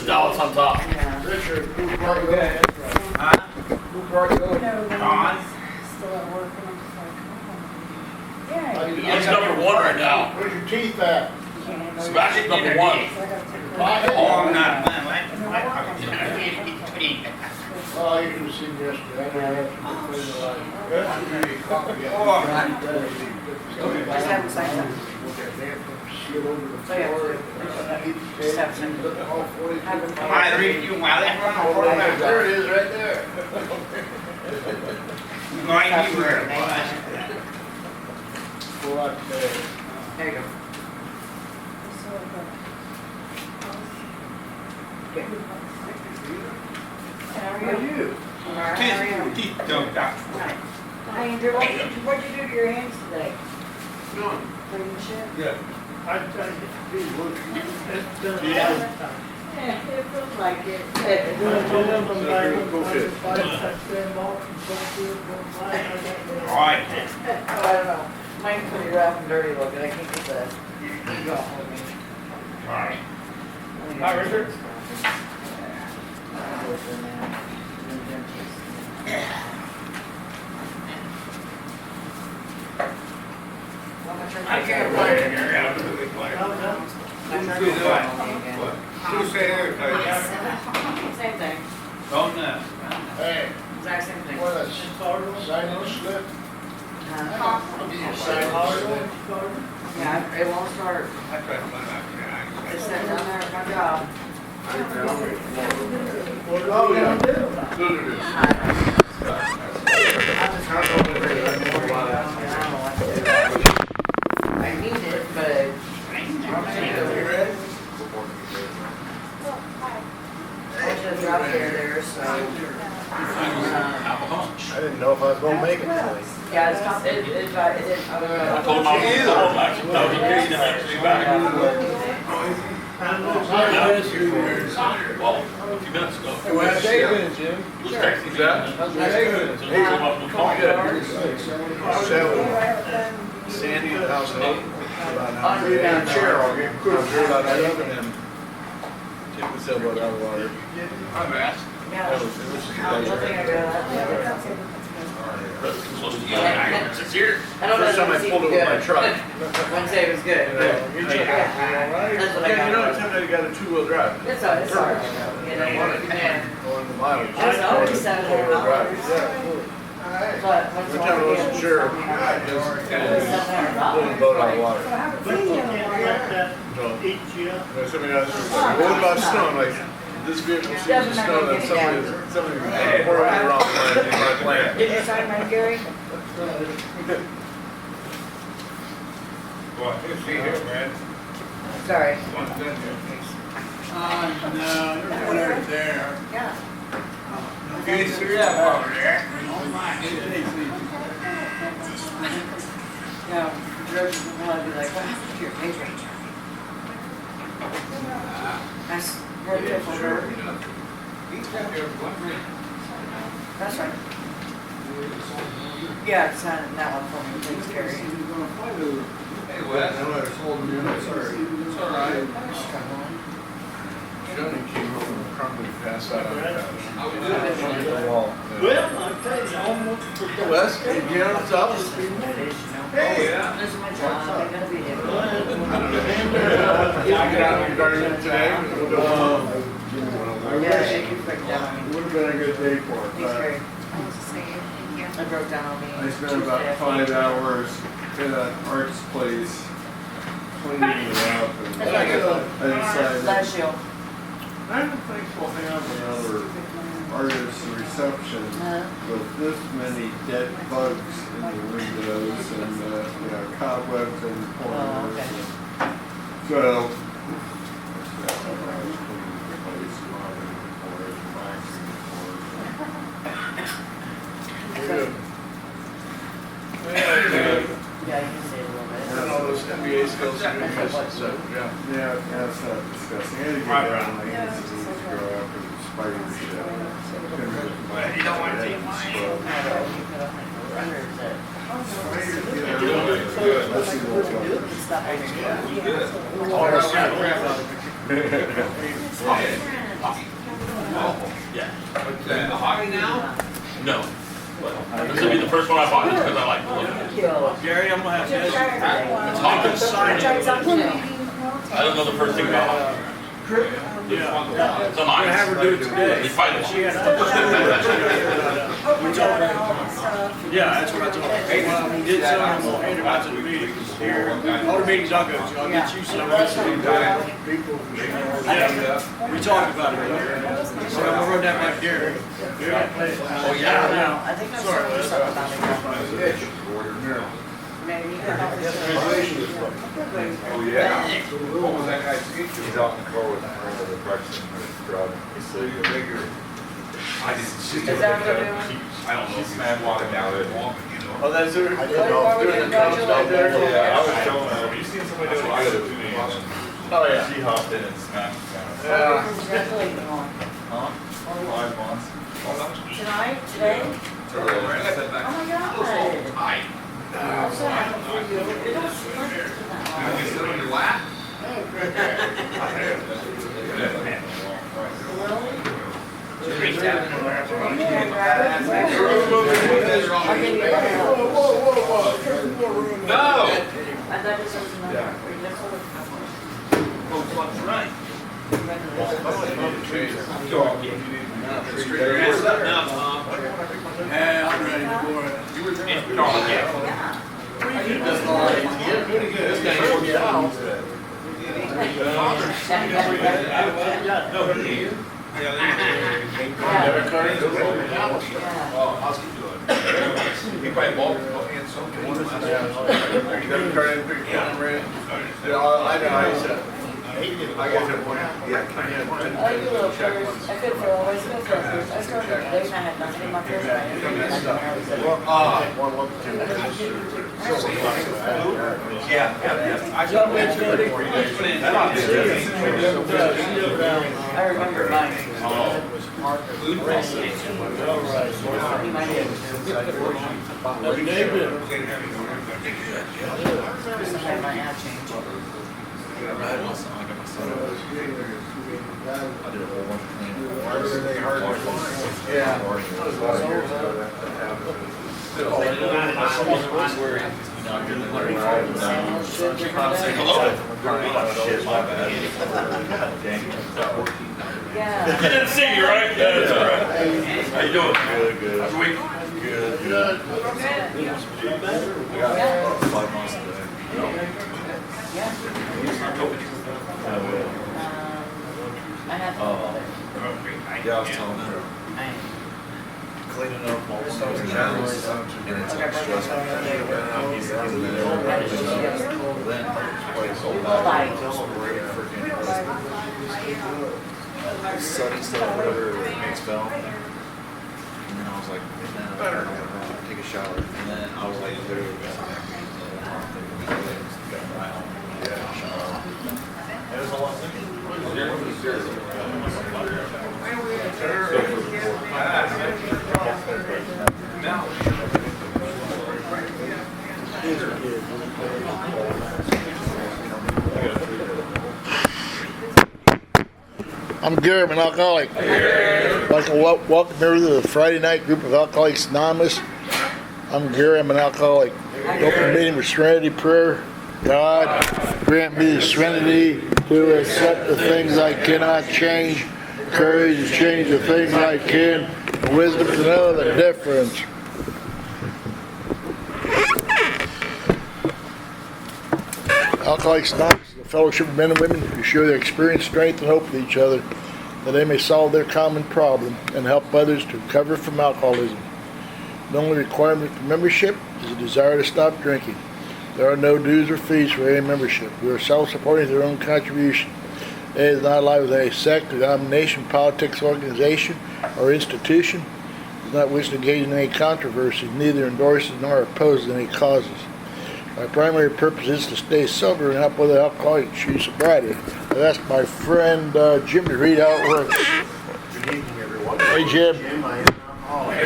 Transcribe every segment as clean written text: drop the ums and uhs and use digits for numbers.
just dollars on top. Yeah. Richard, who brought you in? Huh? Who brought you in? Don? Still at work, and I'm just like, oh. Yeah. He's number one right now. Where's your teeth at? Sebastian's number one. Oh, I'm not, man, Oh, you should have seen yesterday. I know that's a good thing alive. Just have them sign them. Shit over the So you have floor. to, just have some, All 42. have them. I read you while they run over There there. it is, right there. Going anywhere. Pull out there. There you go. Okay. How are you? All right, how are you? Teeth don't got. Right. Hey, Andrew, what'd you do to your hands today? None. Clean shit? Good. I just need Yeah, it feels like it. Alright. I don't know. Mine's pretty rough and dirty looking. I can't get the heat off of me. Alright. Hi, Richard. I can't play it here, I don't really play. Who said everything? Same thing. Don't know. Hey, Exact same thing. what a sign-in slip. I'll give you a sign-in slip. Yeah, it won't start. I tried to find out. It's sitting down there at my job. Oh, yeah. Good it is. I need it, but I should drop there, so. I didn't know if I was gonna make it today. Yeah, it's not, it didn't, I told him I was going to actually. No, he didn't actually back. Well, a few minutes ago. Hey, where's Dave been, Jim? Who's texting that? How's your day been? So he came up and called me. Sandy at House 8. Yeah, chair, I'll get cool. About 11 and Jim said what I wanted. I'm asked. yeah. I'm looking at that. Supposed to get it. It's here. I don't know. First time I pulled it with my truck. Wednesday was good. Your truck, That's what I got. you know, Tim, you got a two-wheel drive. It's all right. You know, yeah. Going the mileage. It's always $700. Four-wheel drive. Yeah, cool. But once Every time I wasn't sure, I just pulled the boat out of the water. So, somebody else was like, what about snow? I'm like, this vehicle sees the snow, then somebody horribly wrong in my plan. Did you sign mine, Gary? What, you see here, man? Sorry. One's been here. No, there's one over there. Yeah. You see that over there? Yeah, George will be like, what happened to your paper? That's very careful, George. He's got there one ring. That's right. Yeah, sign that one for me, please, Gary. Hey, Wes. It's all right. Johnny came home and crumbly passed out on the couch. How we On doing? the wall. Well, I tell you, almost forgot. Wes, hey, you know what's up with people? Oh, yeah? This is my job, I gotta be here. You get out in the garden today? I Yeah, wish you can break down on me. it would have been a good day for it, Thanks, but Gary. I broke down on me. I spent about 5 hours at Art's place cleaning it up and I decided, Bless you. I don't think we'll have another artist reception with this many dead bugs in the windows and, cobwebs in the Oh, corners. okay. So, I was cleaning the place, mopping the floors, waxing the floors. Good. Yeah, you can say it a little bit. And all those NBA skills you use, so, yeah. Yeah, that's not disgusting. I had to get down on my hands and knees to grow after the spider shit. Well, you don't want to take mine. Let's see what's going on. Good. Oh, that's good. Hockey. Yeah. What's that, the hockey now? No. But this will be the first one I bought just because I like the look of it. Gary, I'm gonna have to. It's hockey. I don't know the first thing about hockey. Yeah. It's on I'm gonna have her do it today. They fight it. She has to. Yeah, that's what I told her. Hey, well, we did some, we'll hand them out to the meetings here. All the meetings I'll go to, I'll get you some. Yeah, we talked about it. So I'm gonna run that by Gary. Oh, yeah. I think I'm sorry something about it. Maybe you can help us. Oh, yeah. What was that guy's feature? He's out in the car with the Braxton driving. So you figure. I just. Is that what they're doing? I don't know if he's walking down it long, you know. Oh, that's it? I didn't know. Doing the coach out there? Yeah, I was showing him. Have you seen somebody do it? I gotta do it. Oh, yeah. She hopped in and smacked him down. Yeah. Congratulating you on. Huh? 5 months. Tonight, today? Oh So, my God. Hi. I'm so happy for you. It don't smell that You long. sit on your lap? No! I thought this was another. Hey, I'm ready for it. He probably walked in something. You never turn in big camera in? Yeah, I know, I used to. I guess it went. Oh, you little first. I could feel, always feel first. I started today and I had nothing in my first. I didn't have Yeah. I remember mine. First I had my ad change. Yeah. You didn't see me, right? Yeah, that's all right. How you doing? Good, good. How's your week? Good. I got 5 months today. Yeah. I have to Oh. Yeah, I was telling her. I Cleaning up all the stuff and it's like stressful. Sunny stuff, whatever makes fell. And then I was like, man, I gotta take a shower. And then I was like, literally, I'm Gary, I'm an alcoholic. I'd like to welcome everyone to the Friday night group of Alcoholics Anonymous. I'm Gary, I'm an alcoholic. Open meeting with serenity prayer. God, grant me the serenity to accept the things I cannot change, courage to change the things I can, and wisdom to know the difference. Alcoholics Anonymous is a fellowship of men and women who share their experience, strength, and hope with each other, that they may solve their common problem and help others to recover from alcoholism. The only requirement for membership is a desire to stop drinking. There are no dues or fees for any membership. We are self-supporting through our own contribution. It is not allied with any sect, denomination, politics, organization, or institution. It does not wish to engage in any controversies, neither endorses nor opposes any causes. My primary purpose is to stay sober and help other alcoholics achieve sobriety. I've asked my friend Jim to read how it works. Good evening, everyone. Hey, Jim. Jim, I am an alcoholic.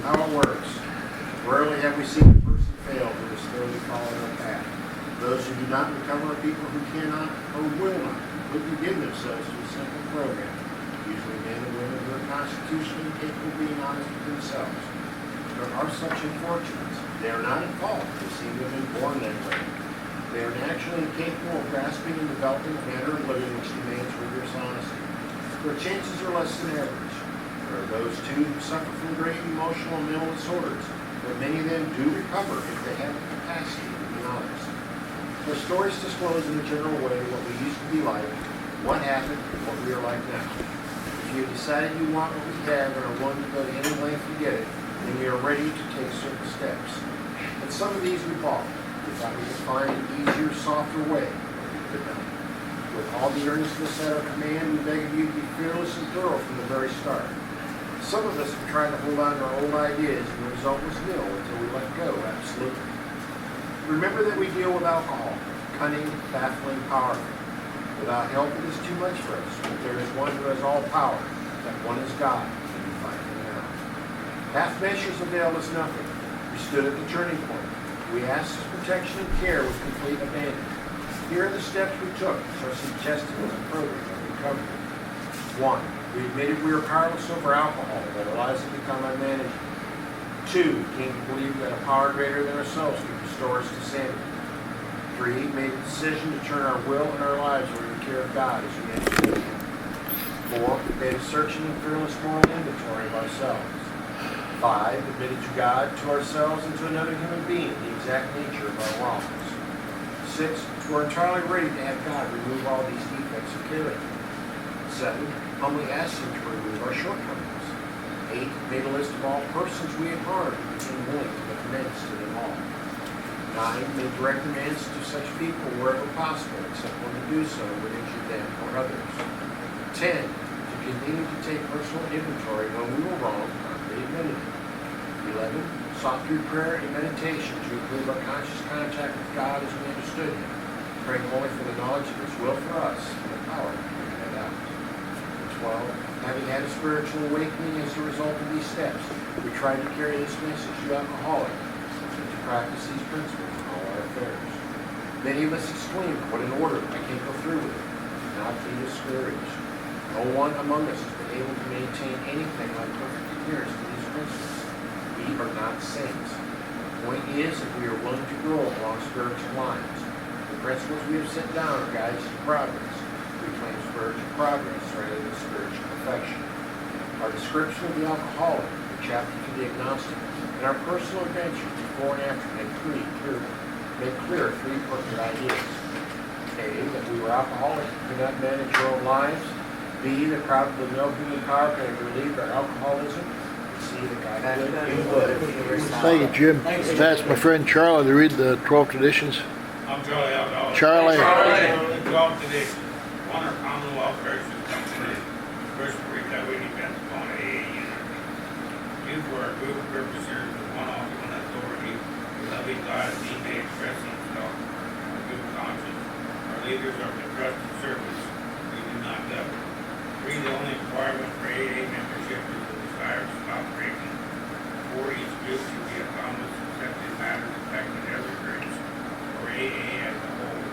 How it works. Rarely have we seen a person fail who is slowly following their path. Those who do not recover are people who cannot or will not begin themselves to a simple program. constitutionally capable of being honest with themselves. There are such unfortunates. They are not at fault. They seem to have been born that way. They are naturally incapable of grasping and developing a manner of living which demands rigorous honesty. Their chances are less than average. There are those, too, who suffer from great emotional and mental disorders, but many of them do recover if they have the capacity to be honest. Their stories disclose in a general way what we used to be like, what happened, and what we are like now. If you have decided you want what we have and are willing to go to any length to get it, then we are ready to take certain steps. But some of these we balked. We thought we could find an easier, softer way, but we could not. With all the earnestness at our command, we beg of you to be fearless and thorough from the very start. Some of us have tried to hold on to our old ideas, and the result was nil until we let go, absolutely. Remember that we deal with alcohol, cunning, baffling, powerful. Without help, it is too much for us. But there is one who has all power, that one is God, and we find him now. Half measures availed us nothing. We stood at the turning point. We asked his protection and care with complete abandon. Here are the steps we took, so suggested as a program of recovery. 1. We admitted we were powerless over alcohol, that our lives had become unmanageable. 2. We came to believe that a power greater than ourselves could restore us to sanity. 3. Made a decision to turn our will and our lives over to the care of God as we entered Him. 4. Made a searching and fearless moral inventory of ourselves. 5. Admitted to God, to ourselves, and to another human being the exact nature of our wrongs. 6. We're entirely ready to have God remove all these defects of character. 7. Humbly asked Him to remove our shortcomings. 8. Made a list of all persons we had harmed and became willing to make amends to them all. 9. Made direct amends to such people wherever possible, except when to do so would injure them or others. 10. To continue to take personal inventory when we were wrong, promptly admitted it. 11. Sought through prayer and meditation to improve our conscious contact with God as we understood Him, praying only for the knowledge of His will for us and the power to carry that out. 12. Having had a spiritual awakening as a result of these steps, we tried to carry this message to alcoholics and to practice these principles in all our affairs. Many of us exclaimed, "What an order! I can't go through with it." Do not be discouraged. No one among us has been able to maintain anything like perfect adherence to these principles. We are not saints. The point is that we are willing to grow along spiritual lines. The principles we have set down are guides to progress. We claim spiritual progress rather than spiritual perfection. Our description of the alcoholic, the chapter to the agnostic, and our personal adventures before and after make clear three pertinent ideas. A, that we were alcoholics and could not manage our own lives. B, that probably no human power could have relieved our alcoholism. C, that God could and would. Thank you, Jim. I've asked my friend Charlie to read the 12 traditions. I'm Charlie Alcoholic. Charlie. The 12 traditions. One are Commonwealth Christian company. First, recovery depends upon AA unity. 2, for our group purposes, one authority. We love each God as He may express Himself. Our good conscience. Our leaders are the trusted servants. We do not govern. 3, the only requirement for AA membership is the desire to stop drinking. 4, each group should be autonomous except in matters affecting other groups or AA as a whole.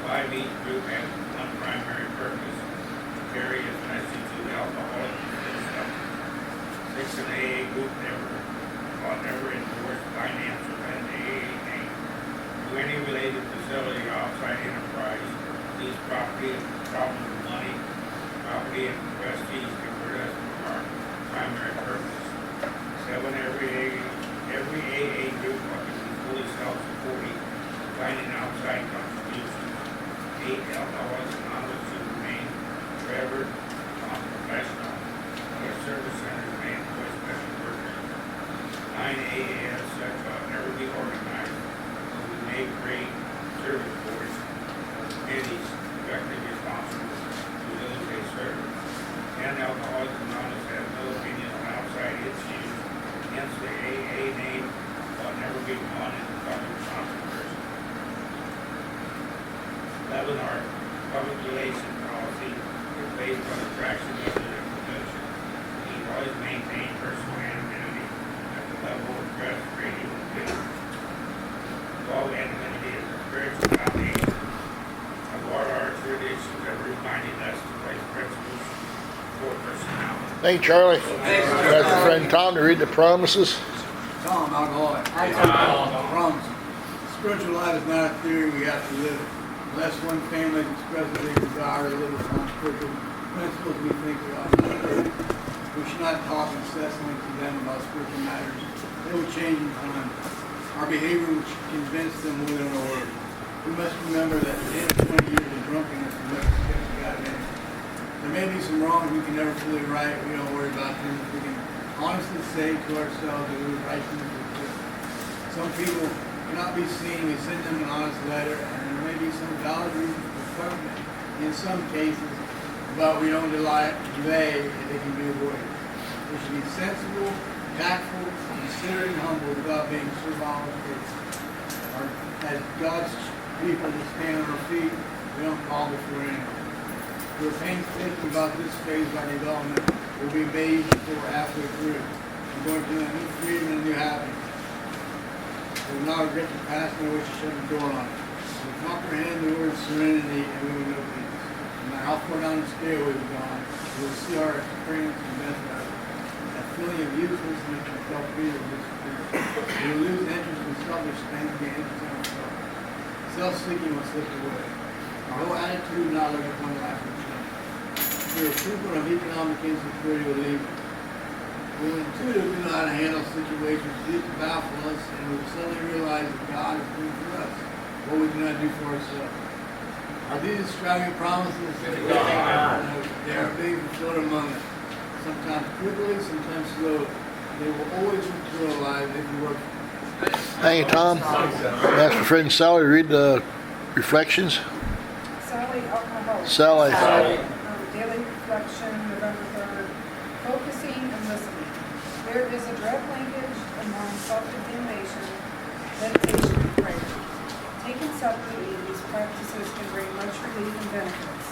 5, each group has one primary purpose: to carry its message to the alcoholic and substance. 6, an AA group never endorse finance or an AA name. To any related facility or outside enterprise, these property and problems of money, property and prestige divert us from our primary purpose. 7, every AA group must be fully self-supporting, finding outside contributions. 8, Alcoholics Anonymous should remain forever professional. Their service centers may employ special workers. 9, AA as such ought never be organized, but we may create service boards or committees directly responsible to those they serve. 10, Alcoholics Anonymous has no opinion on outside issues. Hence, the AA name ought never be drawn into public controversy. 11, our public relations policy is based on attraction rather than promotion. We always maintain personal anonymity at the level of press, radio, and business. 12, anonymity is a spiritual foundation of what our traditions have reminded us to place principles for personality. Thank you, Charlie. That's my friend Tom to read the promises. Tom, alcoholic. I told Promise. Spiritual life is not a theory we have to live it. Unless one family expresses a desire to live upon spiritual principles, we think we ought not live. We should not talk incessantly to them about spiritual matters. They will change in time. Our behavior will convince them more than our words. We must remember that 10 or 20 years of drunkenness is what gets God in. There may be some wrongs we can never fully right. We don't worry about them. We can honestly say to ourselves that we were righteousness with good. Some people cannot be seen. We send them an honest letter, and there may be some valid reasons for covenant in some cases, but we don't delay if they can be avoided. We should be sensible, tactful, considerate, and humble without being servile or critical. As God's people to stand on our feet, we don't call before anyone. We're painstaking about this phase of our development. We'll be amazed before we're halfway through. We're going to a new freedom and a new happiness. We will not regret the past nor wish to shut the door on it. We comprehend the word serenity and we will know peace. No matter how far down the scale we've gone, we will see our experience and benefit of it. That feeling of uselessness and self-pity will disappear. We will lose interest in selfish things and gain interest in ourselves. Self-seeking will slip away. Our whole attitude not looking upon life will change. We are frequent of economic insecurity will leave. We will intuitively know how to handle situations deep to baffle us, and we will suddenly realize that God is doing for us what we cannot do for ourselves. Are these extravagant promises? They are being fulfilled among us. Sometimes quickly, sometimes slowly. They will always materialize if we work. Thank you, Tom. That's my friend Sally to read the reflections. Sally, alcoholic. Sally. Daily reflection, November 3rd. Focusing and listening. There is a direct linkage among self-examination, meditation, and prayer. Taken separately, these practices can bring much relief and benefits.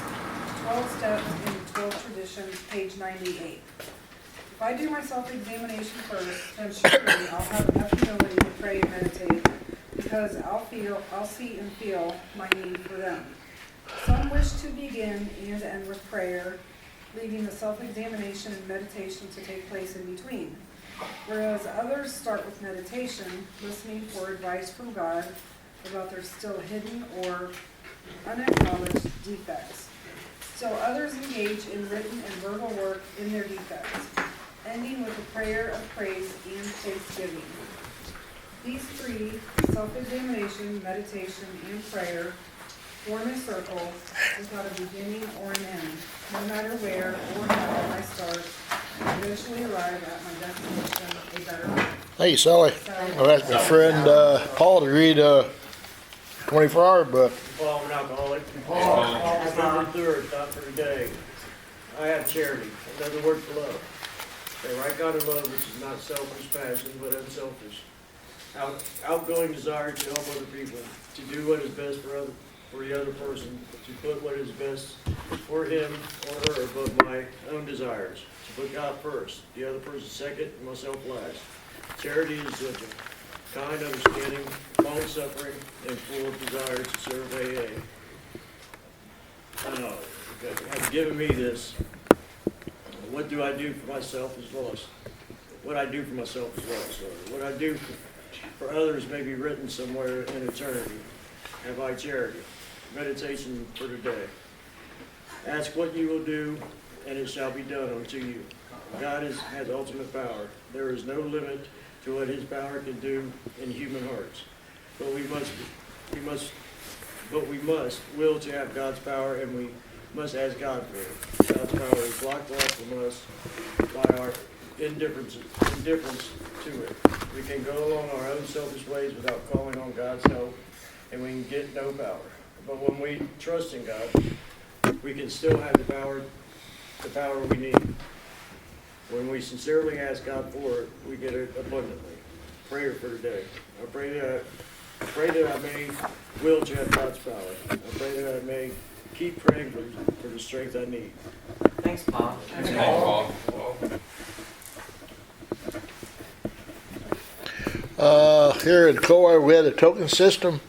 12 Steps in 12 Traditions, page 98. If I do my self-examination first, then surely I'll have enough humility to pray and meditate, because I'll see and feel my need for them. Some wish to begin and end with prayer, leaving the self-examination and meditation to take place in between. Whereas others start with meditation, listening for advice from God about their still hidden or unacknowledged defects. Still others engage in written and verbal work in their defects, ending with a prayer of praise and thanksgiving. These three, self-examination, meditation, and prayer, form a circle without a beginning or an end. No matter where or how I start, I eventually arrive at my destination, a better life. Hey, Sally. I've asked my friend Paul to read 24-hour book. Paul, an alcoholic. November 3rd, thought for today. I have charity, another word for love. A right kind of love which is not selfish passion, but unselfish. Outgoing desire to help other people, to do what is best for the other person, to put what is best for him or her above my own desires, to put God first, the other person second, and myself last. Charity is gentle, kind, understanding, long-suffering, and full of desire to serve AA. Have given me this. What do I do for myself is lost. What I do for myself is lost. What I do for others may be written somewhere in eternity. Have I charity? Meditation for today. Ask what you will do, and it shall be done unto you. God has ultimate power. There is no limit to what his power can do in human hearts. But we must will to have God's power, and we must ask God for it. God's power is blocked off from us by our indifference to it. We can go along our own selfish ways without calling on God's help, and we can get no power. But when we trust in God, we can still have the power we need. When we sincerely ask God for it, we get it abundantly. Prayer for today. I pray that I may will to have God's power. I pray that I may keep praying for the strength I need. Thanks, Paul. Thanks, Paul. Here in Coldwater, we had a token system.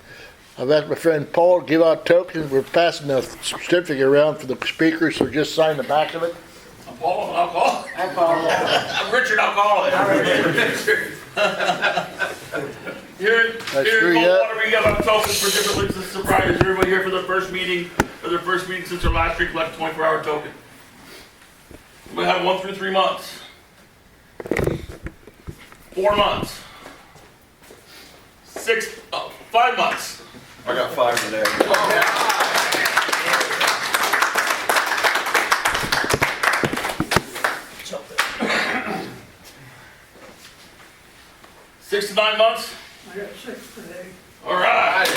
I've asked my friend Paul to give out tokens. We're passing a certificate around for the speakers, so just sign the back of it. I'm Paul, alcoholic. Alcoholic. I'm Richard Alcoholic. Here in Coldwater, we got our tokens for different leagues of sobriety. Is everybody here for their first meeting, since their last drink left a 24-hour token? We have 1 through 3 months. 4 months. 5 months. I got 5 today. 6 to 9 months. I got 6 today. All right.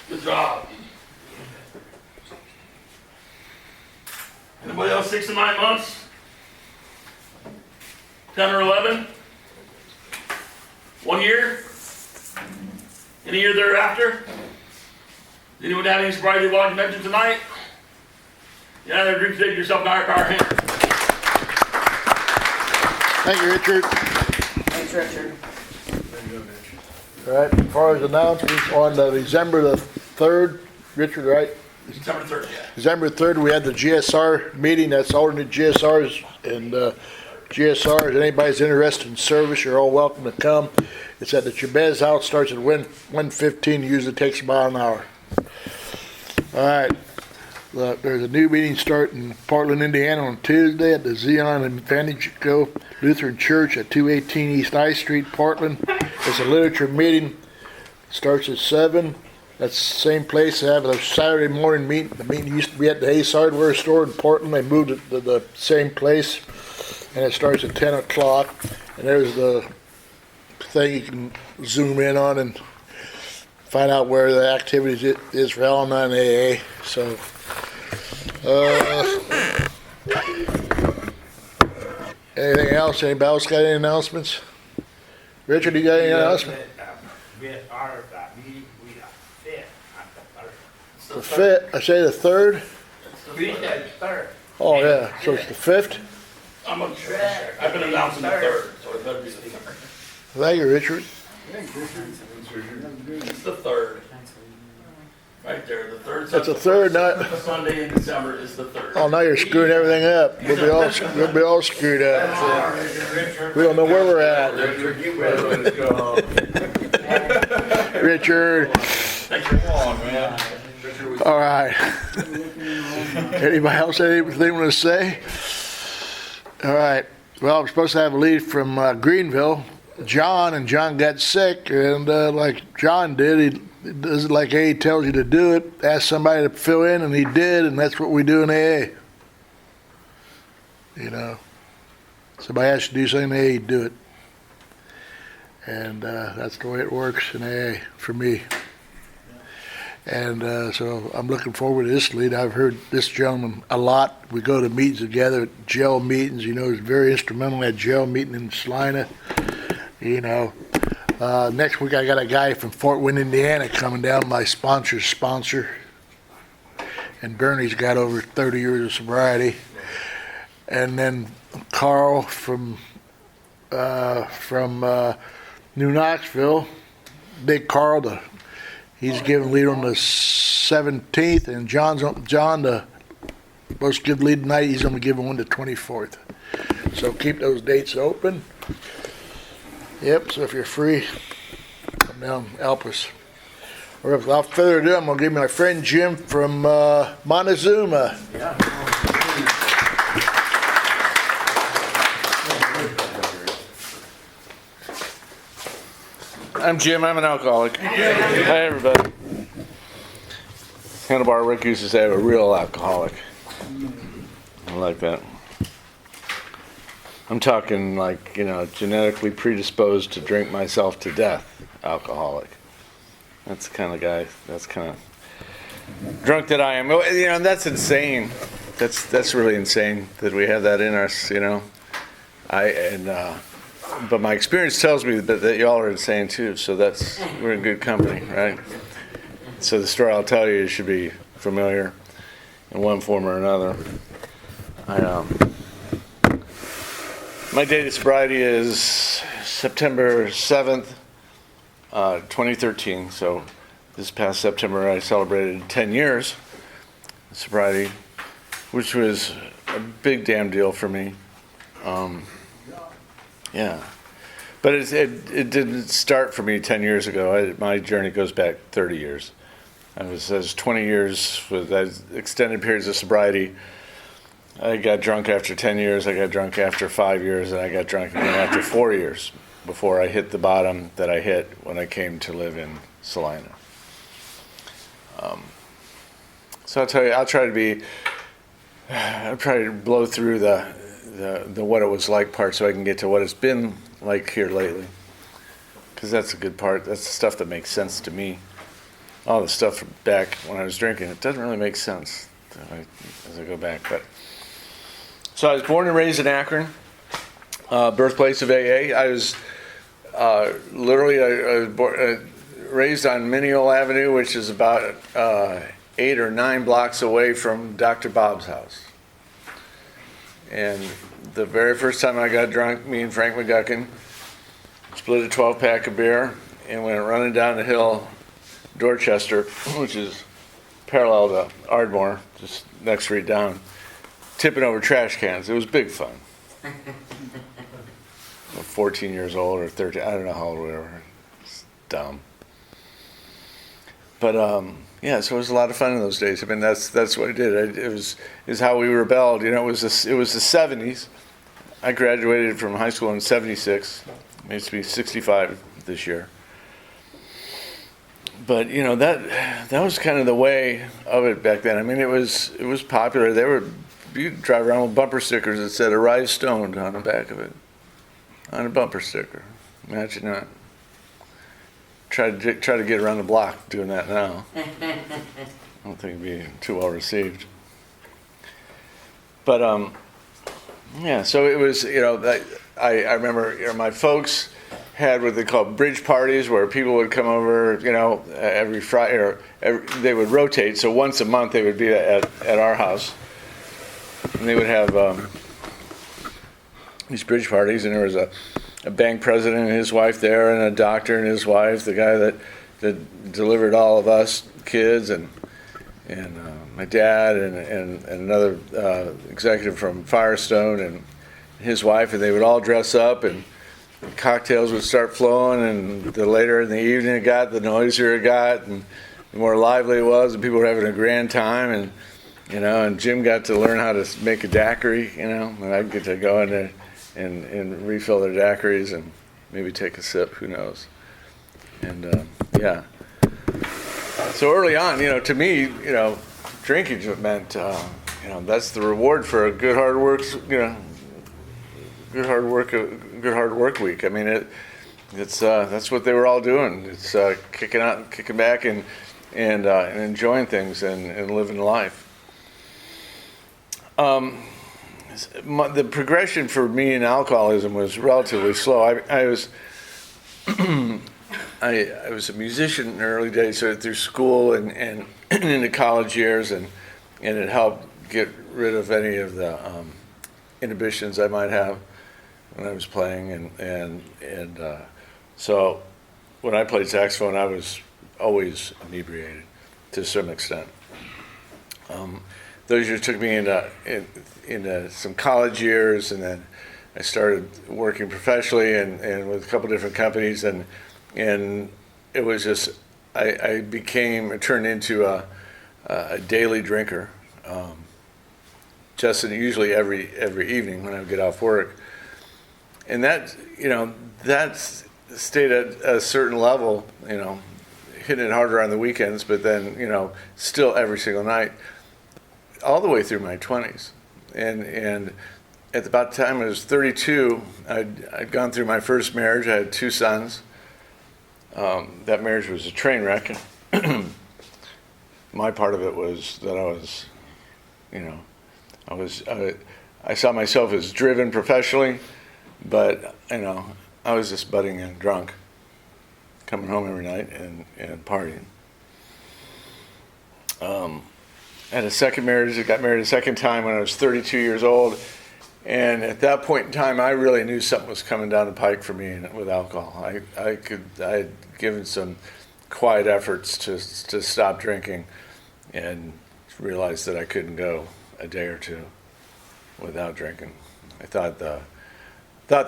Good job. Anybody else 6 to 9 months? 10 or 11? 1 year? Any year thereafter? Anyone have any sobriety they'd like to mention tonight? Yeah, they're drinking, take yourself a higher power hand. Thank you, Richard. Thanks, Richard. All right, as far as announcements, on December the 3rd, Richard, right? December 3rd, yeah. December 3rd, we had the GSR meeting. That's alternate GSRs and GSRs. If anybody's interested in service, you're all welcome to come. It's at the Chabez House. Starts at 1:15. Usually takes about an hour. All right. There's a new meeting starting in Portland, Indiana on Tuesday at the Zion Evangelical Lutheran Church at 218 East I Street, Portland. It's a literature meeting. Starts at 7. That's the same place. They have a Saturday morning meeting. The meeting used to be at the Ace Hardware store in Portland. They moved it to the same place. And it starts at 10 o'clock. And there's the thing you can zoom in on and find out where the activities is for Al-Anon AA. So, anything else? Anybody else got any announcements? Richard, you got any announcements? The 5th, I say the 3rd? Oh, yeah, so it's the 5th? I'm not sure. I've been announcing the 3rd, so it better be the 3rd. Thank you, Richard. It's the 3rd. Right there, the 3rd. It's the 3rd, not. The Sunday in December is the 3rd. Oh, now you're screwing everything up. We'll be all screwed up. We don't know where we're at. Richard, you better go home. Richard. Come on, man. All right. Anybody else have anything they want to say? All right. Well, we're supposed to have a lead from Greenville, John, and John got sick, and like John did, he does it like AA tells you to do it. Ask somebody to fill in, and he did, and that's what we do in AA. You know, somebody has to do something in AA, you do it, and that's the way it works in AA for me. And so I'm looking forward to this lead. I've heard this gentleman a lot. We go to meetings together, jail meetings. You know, he's very instrumental at jail meeting in Salina. You know, next week I got a guy from Fort Wayne, Indiana coming down, my sponsor's sponsor. And Bernie's got over 30 years of sobriety. And then Carl from New Knoxville, Big Carl, he's giving lead on the 17th, and John supposed to give lead tonight. He's going to give one the 24th. So keep those dates open. Yep, so if you're free, come down, help us. Or without further ado, I'm going to give my friend Jim from Montezuma. Yeah. I'm Jim, I'm an alcoholic. Hi, everybody. Handlebar Rick used to say I'm a real alcoholic. I like that. I'm talking like, genetically predisposed to drink myself to death alcoholic. That's the kind of guy, that's kind of drunk that I am. That's insane. That's really insane that we have that in us, But my experience tells me that y'all are insane too, so we're in good company, right? So the story I'll tell you should be familiar in one form or another. My date of sobriety is September 7th, 2013. So this past September I celebrated 10 years of sobriety. which was a big damn deal for me. Yeah. But it didn't start for me 10 years ago. My journey goes back 30 years. I was 20 years with extended periods of sobriety. I got drunk after 10 years, I got drunk after 5 years, and I got drunk again after 4 years before I hit the bottom that I hit when I came to live in Salina. So I'll tell you, I'll try to blow through the what it was like part so I can get to what it's been like here lately. Because that's a good part. That's the stuff that makes sense to me. All the stuff from back when I was drinking, it doesn't really make sense as I go back. But so I was born and raised in Akron, birthplace of AA. I was raised on Mineola Avenue, which is about 8 or 9 blocks away from Dr. Bob's house. And the very first time I got drunk, me and Frank McGuckin split a 12-pack of beer and went running down the hill, Dorchester, which is parallel to Ardmore, just next street down, tipping over trash cans. It was big fun. 14 years old or 13, I don't know how old we were. It's dumb. But yeah, so it was a lot of fun in those days. I mean, that's what I did. It was how we rebelled. You know, it was the 70s. I graduated from high school in '76. It used to be 65 this year. But you know, that was kind of the way of it back then. I mean, it was popular. You'd drive around with bumper stickers that said "Arrive Stoned" on the back of it, on a bumper sticker. Imagine that. Try to get around the block doing that now. I don't think it'd be too well received. But yeah, so it was, you know, I remember, you know, my folks had what they called bridge parties where people would come over, you know, every Friday, or they would rotate. So once a month they would be at our house, and they would have these bridge parties, and there was a bank president and his wife there, and a doctor and his wife, the guy that delivered all of us kids, and my dad and another executive from Firestone and his wife, and they would all dress up, and cocktails would start flowing, and the later in the evening it got, the noisier it got, and the more lively it was, and people were having a grand time, and you know, and Jim got to learn how to make a daiquiri, you know, and I'd get to go in there and refill their daiquiris and maybe take a sip, who knows. And yeah. So early on, you know, to me, you know, drinking meant, you know, that's the reward for a good hard work, you know, good hard work week. I mean, it's that's what they were all doing. It's kicking back and enjoying things and living life. The progression for me in alcoholism was relatively slow. I was I was a musician in the early days, so through school and into college years, and it helped get rid of any of the inhibitions I might have when I was playing, and so when I played saxophone, I was always inebriated to some extent. Those years took me into some college years, and then I started working professionally and with a couple different companies, and it was just I turned into a daily drinker, just usually every evening when I would get off work, and that, you know, that's stayed at a certain level, you know, hitting it harder on the weekends, but then, you know, still every single night, all the way through my 20s. And at about the time I was 32, I'd gone through my first marriage. I had 2 sons. That marriage was a train wreck. My part of it was that I was, you know, I saw myself as driven professionally, but, you know, I was just butting in drunk, coming home every night and partying. I had a second marriage. I got married a second time when I was 32 years old. And at that point in time, I really knew something was coming down the pike for me with alcohol. I had given some quiet efforts to stop drinking and realized that I couldn't go a day or two without drinking. I thought the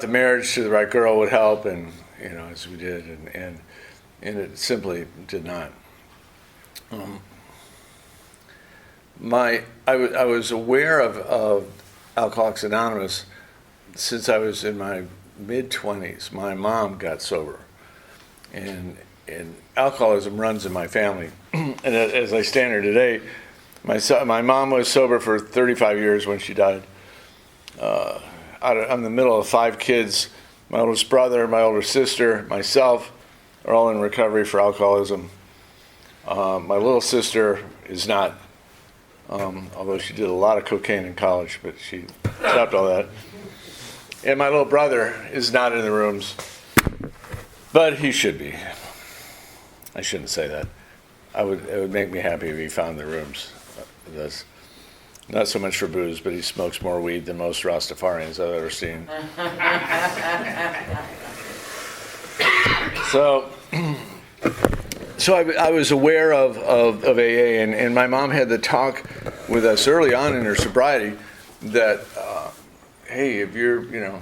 marriage to the right girl would help, and as we did, and it simply did not. I was aware of Alcoholics Anonymous since I was in my mid-20s. My mom got sober, and alcoholism runs in my family. And as I stand here today, my mom was sober for 35 years when she died. I'm the middle of 5 kids. My oldest brother, my older sister, myself are all in recovery for alcoholism. My little sister is not, although she did a lot of cocaine in college, but she stopped all that. And my little brother is not in the rooms, but he should be. I shouldn't say that. It would make me happy if he found the rooms. That's not so much for booze, but he smokes more weed than most Rastafarians I've ever seen. So I was aware of AA, and my mom had the talk with us early on in her sobriety that, hey, if you're, I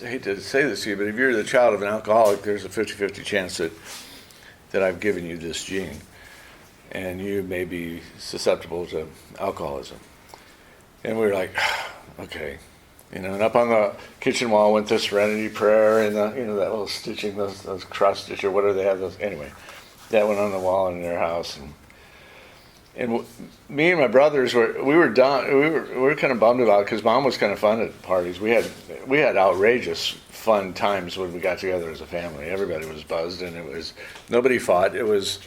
hate to say this to you, but if you're the child of an alcoholic, there's a 50-50 chance that I've given you this gene, and you may be susceptible to alcoholism. And we were like, okay. And up on the kitchen wall went the Serenity Prayer and that little stitching, those cross stitch or whatever they have. Those anyway, that went on the wall in their house, and me and my brothers we were kind of bummed about it because Mom was kind of fun at parties. We had outrageous fun times when we got together as a family. Everybody was buzzed, and nobody fought. It was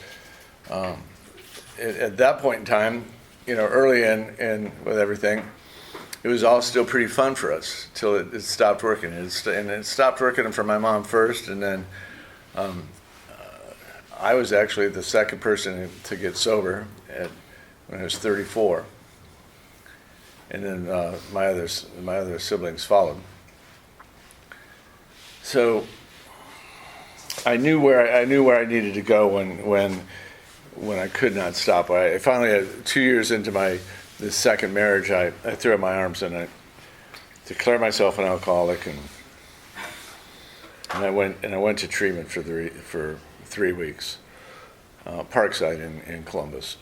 at that point in time, early in with everything. It was all still pretty fun for us till it stopped working. And it stopped working for my mom first, and then I was actually the second person to get sober when I was 34, and then my other siblings followed. So I knew where I needed to go when I could not stop. I finally had 2 years into this second marriage, I threw up my arms and I declared myself an alcoholic, and I went to treatment for 3 weeks, Parkside in Columbus.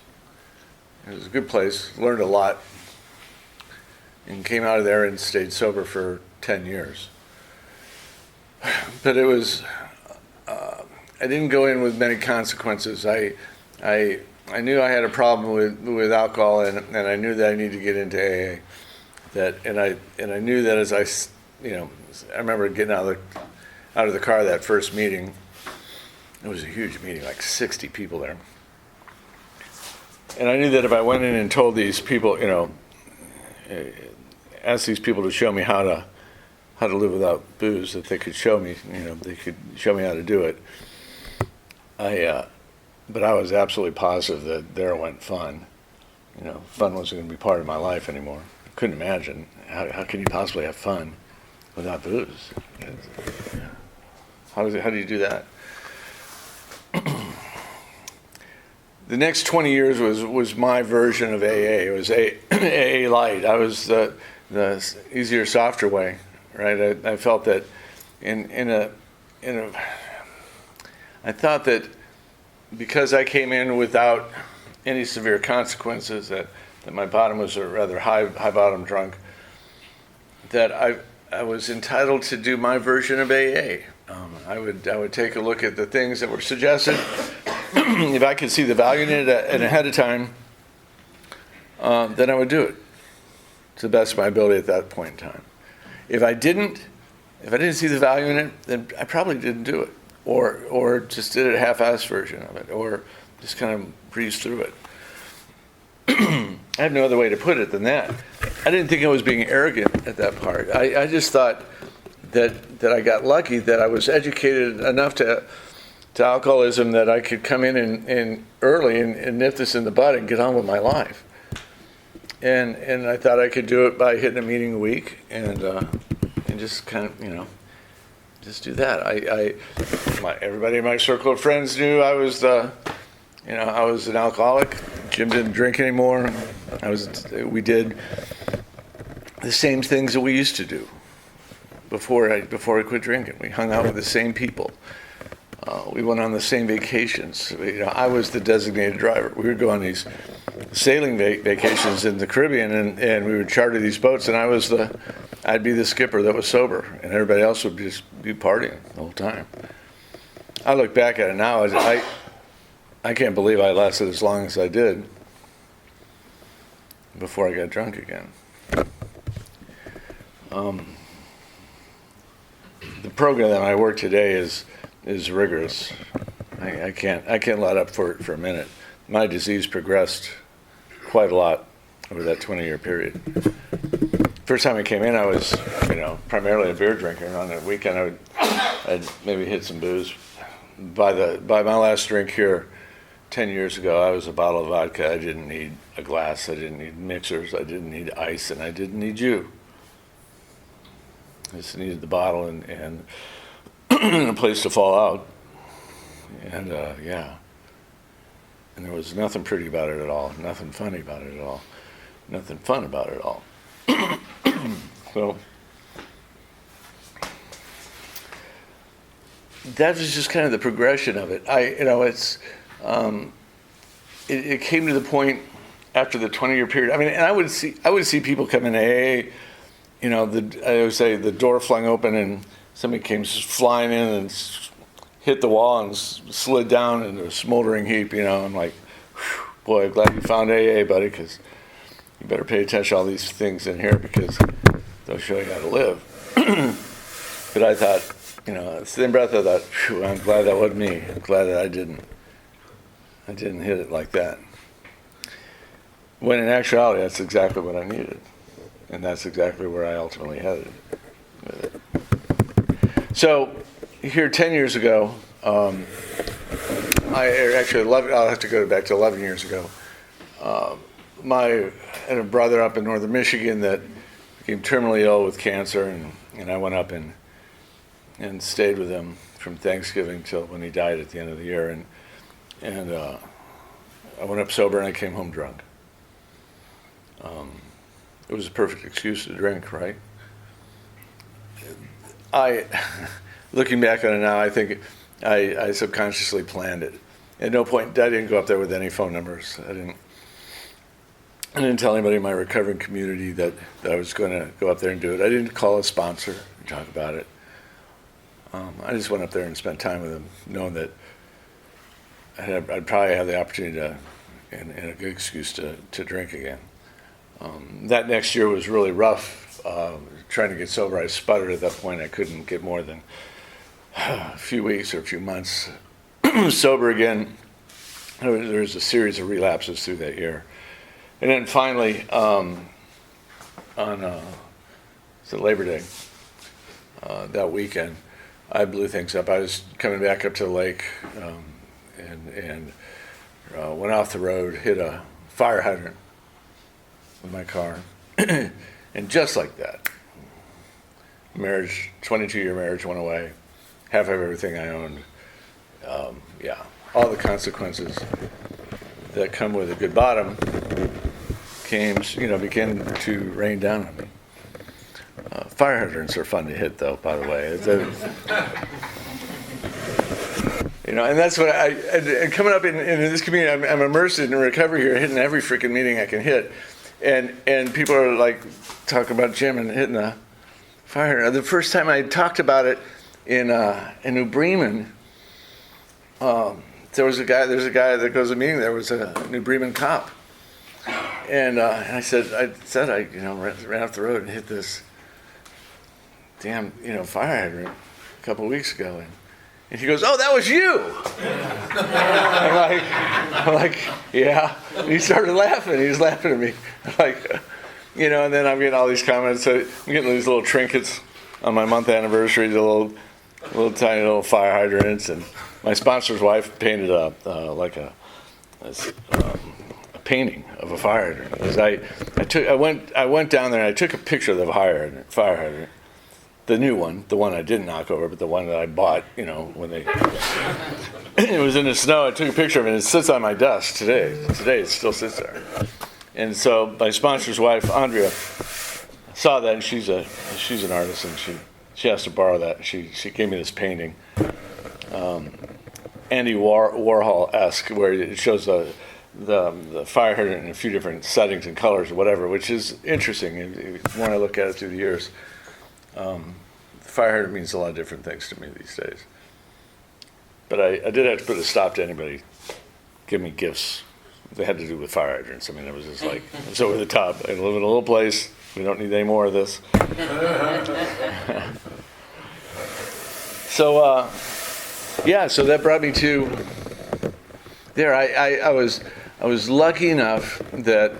It was a good place, learned a lot, and came out of there and stayed sober for 10 years. But it was, I didn't go in with many consequences. I knew I had a problem with alcohol, and I knew that I needed to get into AA. And I knew that as I remember getting out of the car that first meeting. It was a huge meeting, like 60 people there. And I knew that if I went in and told these people, asked these people to show me how to live without booze, that they could show me, they could show me how to do it. But I was absolutely positive that there went fun. Fun wasn't going to be part of my life anymore. I couldn't imagine. How can you possibly have fun without booze? How do you do that? The next 20 years was my version of AA. It was AA light. I was the easier, softer way, right? I felt that I thought that because I came in without any severe consequences, that my bottom was a rather high bottom drunk, that I was entitled to do my version of AA. I would take a look at the things that were suggested. If I could see the value in it and ahead of time, then I would do it to the best of my ability at that point in time. If I didn't see the value in it, then I probably didn't do it, or just did a half-assed version of it, or just kind of breezed through it. I have no other way to put it than that. I didn't think I was being arrogant at that part. I just thought that I got lucky, that I was educated enough to alcoholism that I could come in and early and nip this in the bud and get on with my life. And I thought I could do it by hitting a meeting a week and just kind of, just do that. Everybody in my circle of friends knew I was I was an alcoholic. Jim didn't drink anymore. We did the same things that we used to do before I quit drinking. We hung out with the same people. We went on the same vacations. I was the designated driver. We would go on these sailing vacations in the Caribbean, and we would charter these boats, and I'd be the skipper that was sober, and everybody else would just be partying the whole time. I look back at it now, I can't believe I lasted as long as I did before I got drunk again. The program that I work today is rigorous. I can't let up for it for a minute. My disease progressed quite a lot over that 20-year period. First time I came in, I was, primarily a beer drinker. And on the weekend, I'd maybe hit some booze. By my last drink here 10 years ago, I was a bottle of vodka. I didn't need a glass. I didn't need mixers. I didn't need ice, and I didn't need you. I just needed the bottle and a place to fall out. And and there was nothing pretty about it at all, nothing funny about it at all, nothing fun about it at all. So that was just kind of the progression of it. It came to the point after the 20-year period. I mean, and I would see people come in AA. I would say the door flung open and somebody came flying in and hit the wall and slid down into a smoldering heap. I'm like, boy, glad you found AA, buddy, because you better pay attention to all these things in here because they'll show you how to live. But I thought, the same breath I thought, I'm glad that wasn't me. I'm glad that I didn't hit it like that. When in actuality, that's exactly what I needed. And that's exactly where I ultimately headed with it. So, here 10 years ago, I'll have to go back to 11 years ago. I had a brother up in northern Michigan that became terminally ill with cancer, and I went up and stayed with him from Thanksgiving till when he died at the end of the year. And I went up sober and I came home drunk. It was a perfect excuse to drink, right? Looking back on it now, I think I subconsciously planned it. At no point, I didn't go up there with any phone numbers. I didn't tell anybody in my recovering community that I was going to go up there and do it. I didn't call a sponsor and talk about it. I just went up there and spent time with them, knowing that I'd probably have the opportunity and a good excuse to drink again. That next year was really rough. Trying to get sober, I sputtered at that point. I couldn't get more than a few weeks or a few months sober again. There was a series of relapses through that year. And then finally, on Labor Day, that weekend, I blew things up. I was coming back up to the lake and went off the road, hit a fire hydrant with my car. And just like that, 22-year marriage went away. Half of everything I owned. All the consequences that come with a good bottom began to rain down on me. Fire hydrants are fun to hit, though, by the way. And that's what and coming up in this community, I'm immersed in recovery here, hitting every freaking meeting I can hit. And people are like talking about Jim and hitting the fire hydrant. The first time I talked about it in New Bremen, there's a guy that goes to a meeting. There was a New Bremen cop, and I said I ran off the road and hit this damn fire hydrant a couple of weeks ago, and he goes, "Oh, that was you." I'm like, yeah. And he started laughing. He was laughing at me, and then I'm getting all these comments. So I'm getting these little trinkets on my month anniversary, the little tiny little fire hydrants, and my sponsor's wife painted a painting of a fire hydrant. Because I went down there and I took a picture of the fire hydrant, the new one, the one I didn't knock over, but the one that I bought, when it was in the snow. I took a picture of it and it sits on my desk today. Today it still sits there. And so my sponsor's wife, Andrea, saw that, and she's an artist, and she asked to borrow that. She gave me this painting, Andy Warhol-esque, where it shows the fire hydrant in a few different settings and colors or whatever, which is interesting when I look at it through the years. The fire hydrant means a lot of different things to me these days. But I did have to put a stop to anybody give me gifts that had to do with fire hydrants. I mean, it was just like, it's over the top. I live in a little place. We don't need any more of this. So, so that brought me to there. I was lucky enough that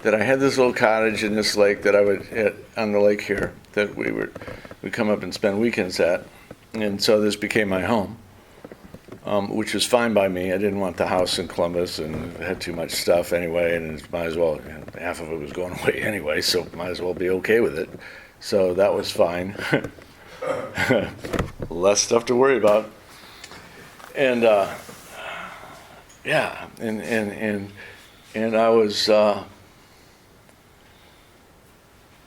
I had this little cottage in this lake that I would hit on the lake here that we'd come up and spend weekends at, and so this became my home. Which was fine by me. I didn't want the house in Columbus, and it had too much stuff anyway, and it might as well, half of it was going away anyway, so might as well be okay with it. So that was fine. Less stuff to worry about. And and I was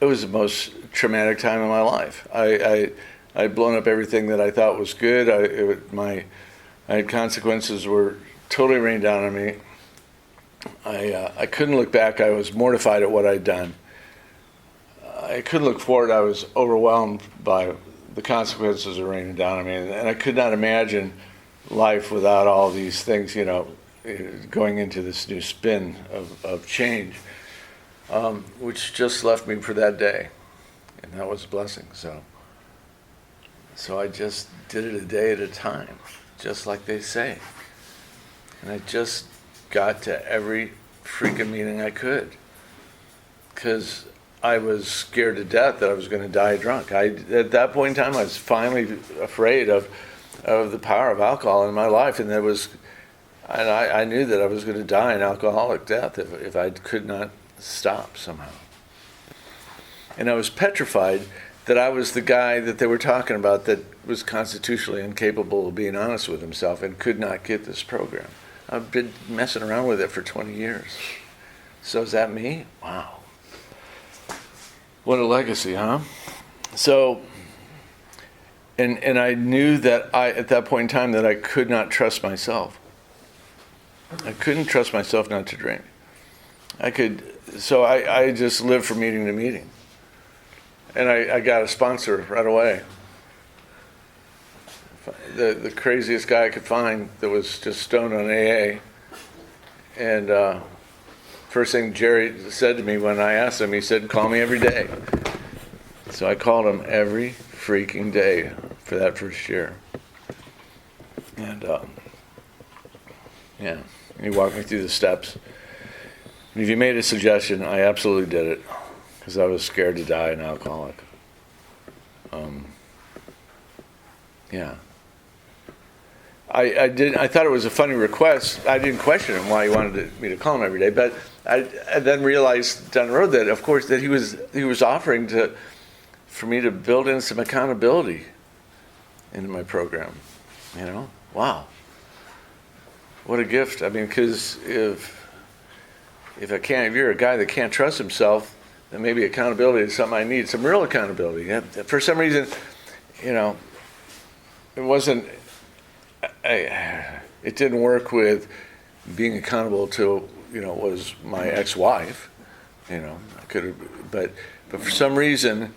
it was the most traumatic time of my life. I'd blown up everything that I thought was good. I had consequences were totally rained down on me. I couldn't look back. I was mortified at what I'd done. I couldn't look forward. I was overwhelmed by the consequences of raining down on me, and I could not imagine life without all these things, going into this new spin of change, which just left me for that day, and that was a blessing. So I just did it a day at a time, just like they say. And I just got to every freaking meeting I could, because I was scared to death that I was going to die drunk. At that point in time, I was finally afraid of the power of alcohol in my life, and I knew that I was going to die an alcoholic death if I could not stop somehow. And I was petrified that I was the guy that they were talking about that was constitutionally incapable of being honest with himself and could not get this program. I've been messing around with it for 20 years. So is that me? Wow. What a legacy, huh? So, and I knew that at that point in time, that I could not trust myself. I couldn't trust myself not to drink. So I just lived from meeting to meeting. And I got a sponsor right away. The craziest guy I could find that was just stoned on AA. And first thing Jerry said to me when I asked him, he said, "Call me every day." So I called him every freaking day for that first year. And he walked me through the steps. And if you made a suggestion, I absolutely did it, because I was scared to die an alcoholic. I thought it was a funny request. I didn't question him why he wanted me to call him every day, but I then realized down the road that, of course, that he was offering for me to build in some accountability into my program. Wow, what a gift! I mean, because if you're a guy that can't trust himself, then maybe accountability is something I need, some real accountability. For some reason, it wasn't. It didn't work with being accountable to, was my ex-wife. I could have, but for some reason,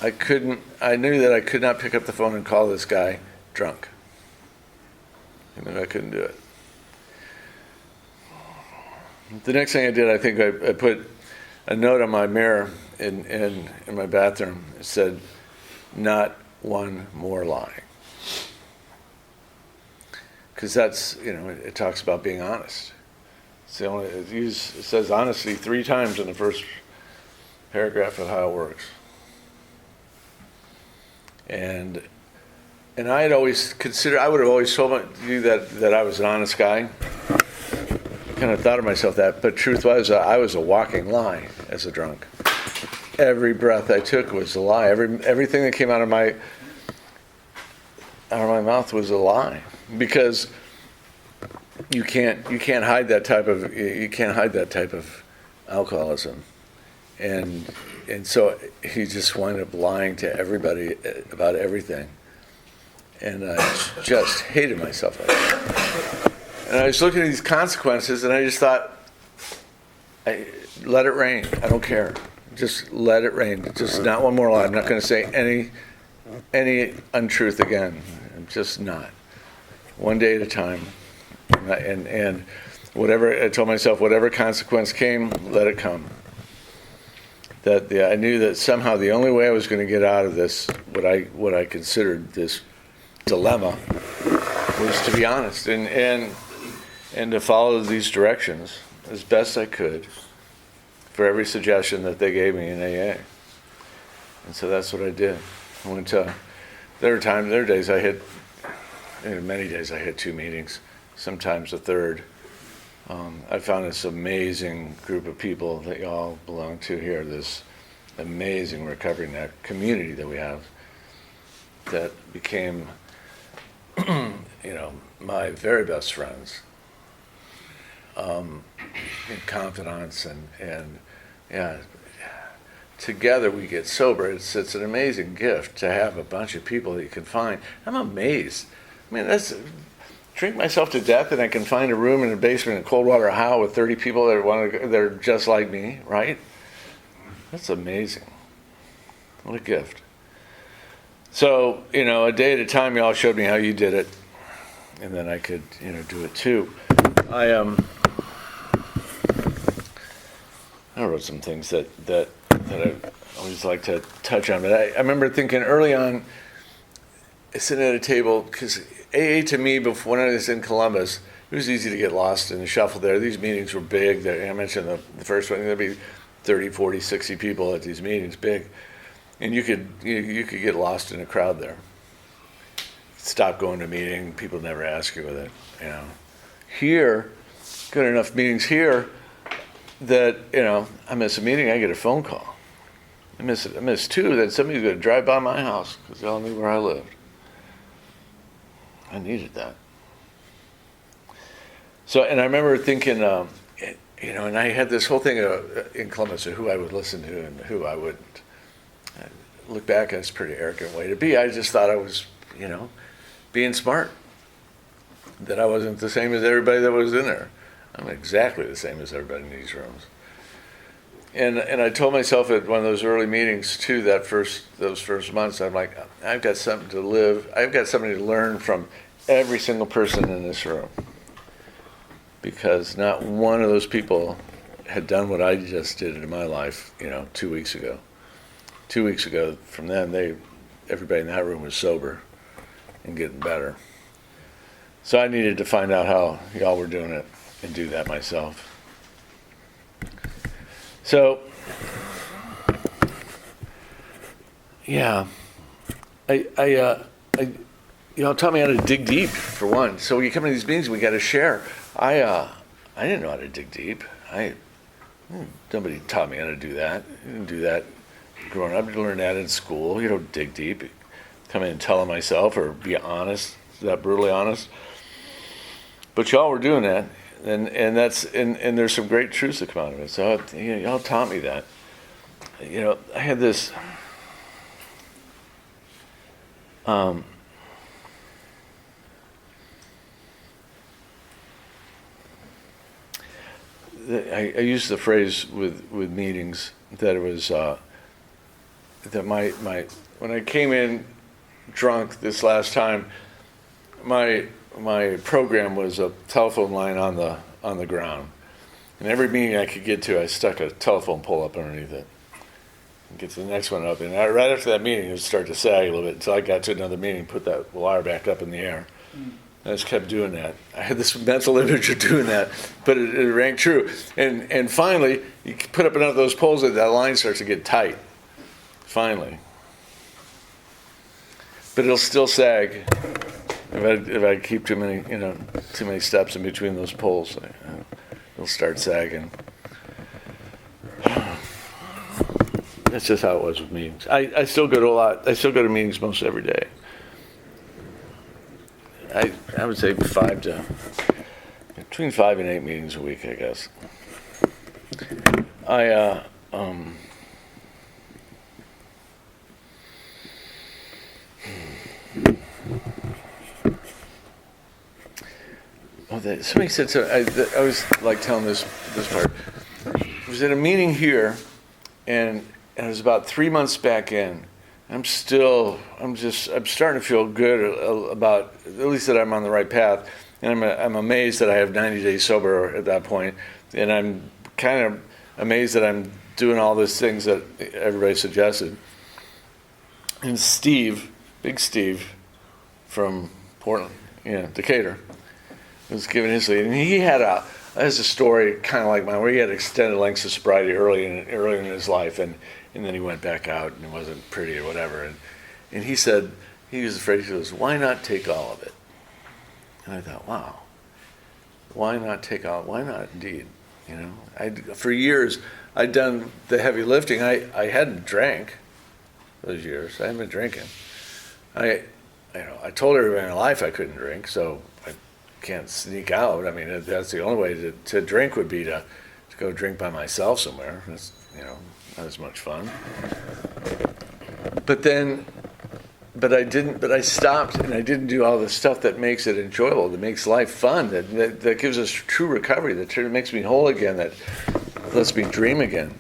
I couldn't. I knew that I could not pick up the phone and call this guy drunk. I couldn't do it. The next thing I did, I think I put a note on my mirror in my bathroom. It said, "Not one more lie." Because that's, it talks about being honest. It says honesty 3 times in the first paragraph of how it works. And I had always considered, I would have always told you that I was an honest guy. Kind of thought of myself that, but truth was, I was a walking lie as a drunk. Every breath I took was a lie. Everything that came out of my mouth was a lie, because you can't hide that type of alcoholism, and so he just wound up lying to everybody about everything, and I just hated myself like that. And I was looking at these consequences, and I just thought, let it rain. I don't care. Just let it rain. Just not one more lie. I'm not going to say any untruth again. I'm just not. One day at a time. And whatever, I told myself, whatever consequence came, let it come. I knew that somehow the only way I was going to get out of this, what I considered this dilemma, was to be honest and to follow these directions as best I could for every suggestion that they gave me in AA. And so that's what I did. I went to, there were days I hit, many days I hit 2 meetings, sometimes a third. I found this amazing group of people that y'all belong to here, this amazing recovery net community that we have that became, my very best friends. Confidants and yeah, together we get sober. It's an amazing gift to have a bunch of people that you can find. I'm amazed. I mean, drink myself to death and I can find a room in the basement in Coldwater, Ohio with 30 people that are just like me, right? That's amazing. What a gift. So, a day at a time, y'all showed me how you did it, and then I could, do it too. I wrote some things that I always like to touch on, but I remember thinking early on, sitting at a table, because AA to me, before when I was in Columbus, it was easy to get lost in the shuffle there. These meetings were big. I mentioned the first one, there'd be 30, 40, 60 people at these meetings, big. And you could get lost in a crowd there. Stop going to a meeting, people never ask you with it, Here, good enough meetings here that, I miss a meeting, I get a phone call. I miss 2, that somebody's going to drive by my house because they all knew where I lived. I needed that. So, and I remember thinking, and I had this whole thing in Columbus of who I would listen to and who I wouldn't. I look back, and it's a pretty arrogant way to be. I just thought I was, being smart. That I wasn't the same as everybody that was in there. I'm exactly the same as everybody in these rooms. And I told myself at one of those early meetings too, those first months, I'm like, I've got something to live. I've got something to learn from every single person in this room. Because not one of those people had done what I just did in my life, 2 weeks ago. 2 weeks ago, from then, everybody in that room was sober and getting better. So I needed to find out how y'all were doing it and do that myself. So, yeah, y'all taught me how to dig deep, for one. So when you come to these meetings, we got to share. I didn't know how to dig deep. Nobody taught me how to do that. I didn't do that growing up. You learn that in school. You don't dig deep. Come in and tell it myself or be honest, that brutally honest. But y'all were doing that, and there's some great truths that come out of it. So y'all taught me that. I had this. I used the phrase with meetings that it was that my when I came in drunk this last time, my program was a telephone line on the ground, and every meeting I could get to, I stuck a telephone pole up underneath it. And get to the next one up, and right after that meeting, it would start to sag a little bit until I got to another meeting, put that wire back up in the air. I just kept doing that. I had this mental image of doing that, but it rang true. And finally, you put up enough of those poles that line starts to get tight. Finally. But it'll still sag if I keep too many steps in between those poles. It'll start sagging. That's just how it was with meetings. I still go to a lot. I still go to meetings most every day. I would say between 5 and 8 meetings a week, I guess. Somebody said so. I was like telling this part. I was at a meeting here, and it was about 3 months back in. I'm starting to feel good about, at least that I'm on the right path. And I'm amazed that I have 90 days sober at that point. And I'm kind of amazed that I'm doing all these things that everybody suggested. And Steve, Big Steve from Portland, Decatur, was giving his lead. And he has a story kind of like mine, where he had extended lengths of sobriety early in his life. And then he went back out and it wasn't pretty or whatever. And he said, he was afraid, he goes, why not take all of it? And I thought, wow, why not take all? Why not indeed? For years, I'd done the heavy lifting. I hadn't drank those years. I hadn't been drinking. I told everybody in my life I couldn't drink, so I can't sneak out. I mean, that's the only way to drink would be to go drink by myself somewhere. That's, not as much fun. But I stopped, and I didn't do all the stuff that makes it enjoyable, that makes life fun, that gives us true recovery, that makes me whole again, that lets me dream again.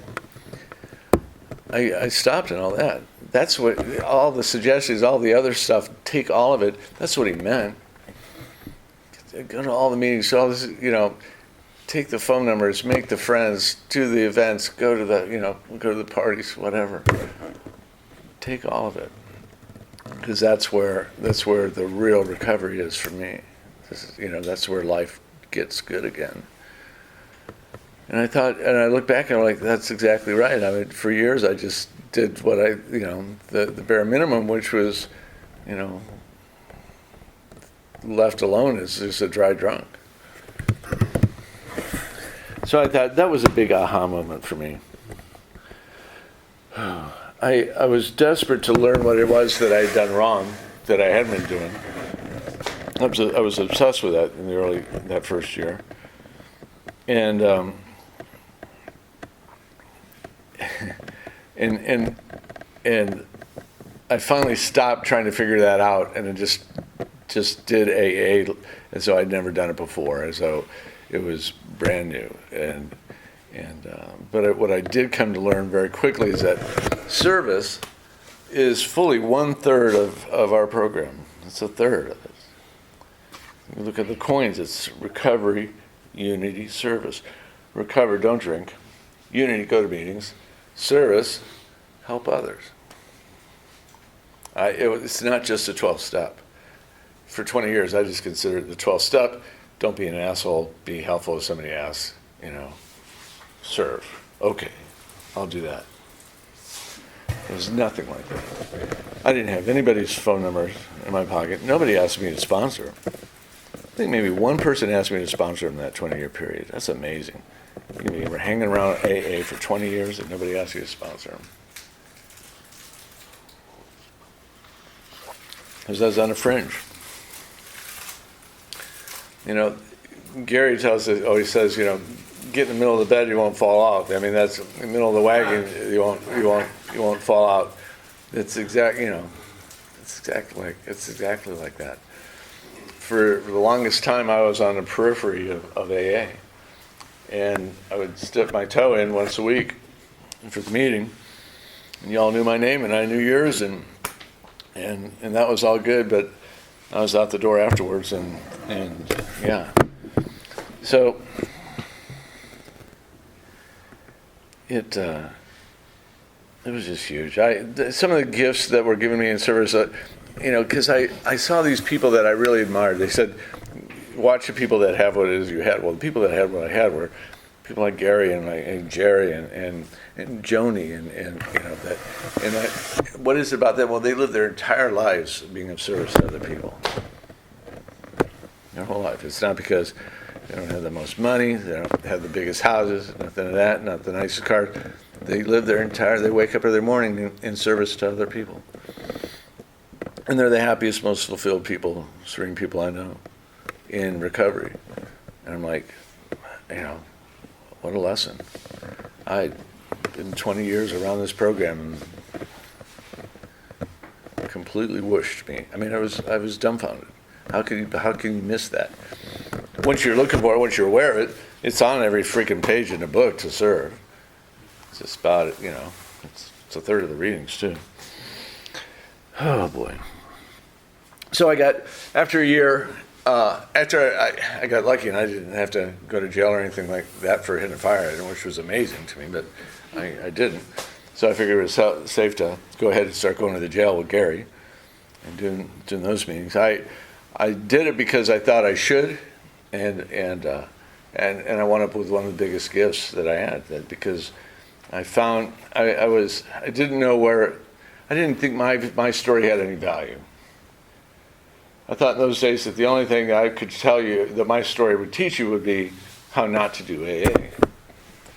I stopped and all that. That's what, all the suggestions, all the other stuff, take all of it. That's what he meant. Go to all the meetings, so all this, take the phone numbers, make the friends, do the events, go to the parties, whatever. Take all of it. Because that's where the real recovery is for me. That's where life gets good again. And I thought, and I look back and I'm like, that's exactly right. I mean, for years I just did what the bare minimum, which was, left alone as just a dry drunk. So I thought that was a big aha moment for me. I was desperate to learn what it was that I had done wrong, that I hadn't been doing. I was obsessed with that in that first year. And and I finally stopped trying to figure that out, and it just did AA, and so I'd never done it before, and so it was brand new. But what I did come to learn very quickly is that service is fully 1/3 of our program. It's 1/3 of it. You look at the coins, it's recovery, unity, service. Recover, don't drink. Unity, go to meetings. Service, help others. It's not just a 12-step. For 20 years, I just considered the 12-step, don't be an asshole, be helpful if somebody asks, serve. Okay, I'll do that. It was nothing like that. I didn't have anybody's phone numbers in my pocket. Nobody asked me to sponsor. I think maybe one person asked me to sponsor in that 20-year period. That's amazing. You were hanging around AA for 20 years and nobody asked you to sponsor them. Because I was on the fringe. Gary always says, get in the middle of the bed, you won't fall out. I mean, that's in the middle of the wagon, you won't fall out. It's exactly like that. For the longest time, I was on the periphery of AA, and I would dip my toe in once a week for the meeting, and y'all knew my name and I knew yours, and that was all good. But I was out the door afterwards, and yeah. So it was just huge. Some of the gifts that were given me in service, because I saw these people that I really admired. They said, watch the people that have what it is you had. Well, the people that had what I had were people like Gary and Jerry and Joni what is it about them? Well, they live their entire lives being of service to other people. Their whole life. It's not because they don't have the most money, they don't have the biggest houses, nothing of that, not the nicest cars. They live they wake up every morning in service to other people. And they're the happiest, most fulfilled people, serene people I know in recovery. And I'm like, what a lesson. I'd been 20 years around this program and completely whooshed me. I mean, I was dumbfounded. How can you miss that? Once you're looking for it, once you're aware of it, it's on every freaking page in the book to serve. It's just about it, it's a third of the readings too. Oh boy. So after a year, after I got lucky and I didn't have to go to jail or anything like that for hitting a fire hydrant, which was amazing to me, but I didn't. So I figured it was safe to go ahead and start going to the jail with Gary and doing those meetings. I did it because I thought I should, and I wound up with one of the biggest gifts that I had, because I found I didn't think my story had any value. I thought in those days that the only thing I could tell you that my story would teach you would be how not to do AA,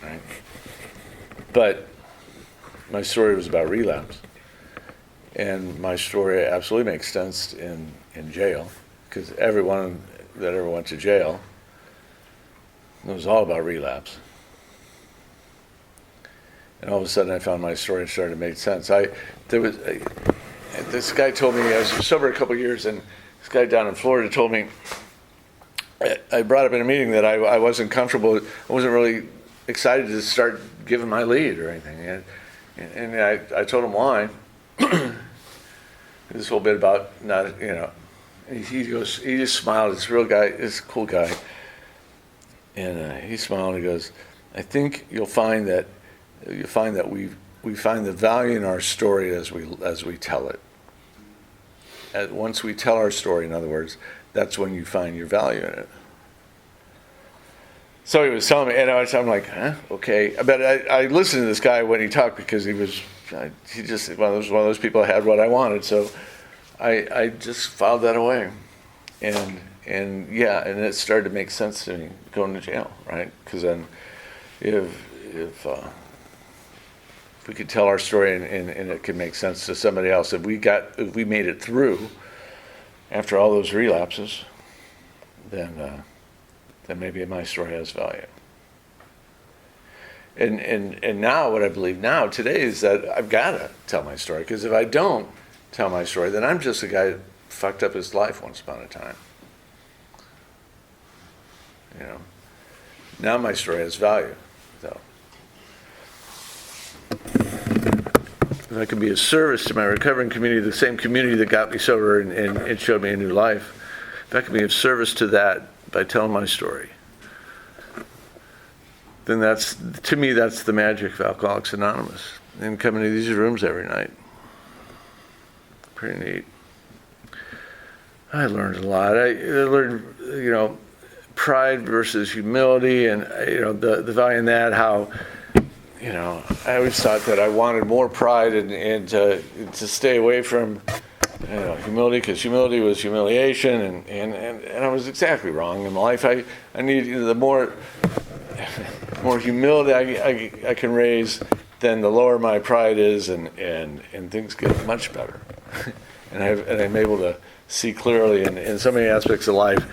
right? But my story was about relapse, and my story absolutely makes sense in jail, because everyone that ever went to jail, it was all about relapse. And all of a sudden I found my story started to make sense. This guy told me, I was sober a couple of years, and this guy down in Florida told me, I brought up in a meeting that I wasn't comfortable, I wasn't really excited to start giving my lead or anything. And I told him why. This whole bit about not, he just smiled, this real guy, this cool guy. And he smiled and he goes, I think you'll find that we find the value in our story as we tell it. Once we tell our story, in other words, that's when you find your value in it. So he was telling me, and I'm like, huh? Okay. But I listened to this guy when he talked, because he just one of those people that had what I wanted. So I just filed that away, and it started to make sense to me going to jail, right? Because then, if we could tell our story and it could make sense to somebody else, if we made it through after all those relapses, then maybe my story has value. And now what I believe now today is that I've got to tell my story, because if I don't tell my story, then I'm just a guy that fucked up his life once upon a time. Now my story has value. So if I can be of service to my recovering community, the same community that got me sober and it showed me a new life, if I can be of service to that by telling my story, then that's the magic of Alcoholics Anonymous. And coming to these rooms every night. Pretty neat. I learned a lot. I learned, pride versus humility, and the value in that. How, I always thought that I wanted more pride and to stay away from humility, because humility was humiliation, and I was exactly wrong in life. I need the more humility I can raise, then the lower my pride is, and things get much better. and I'm able to see clearly in so many aspects of life.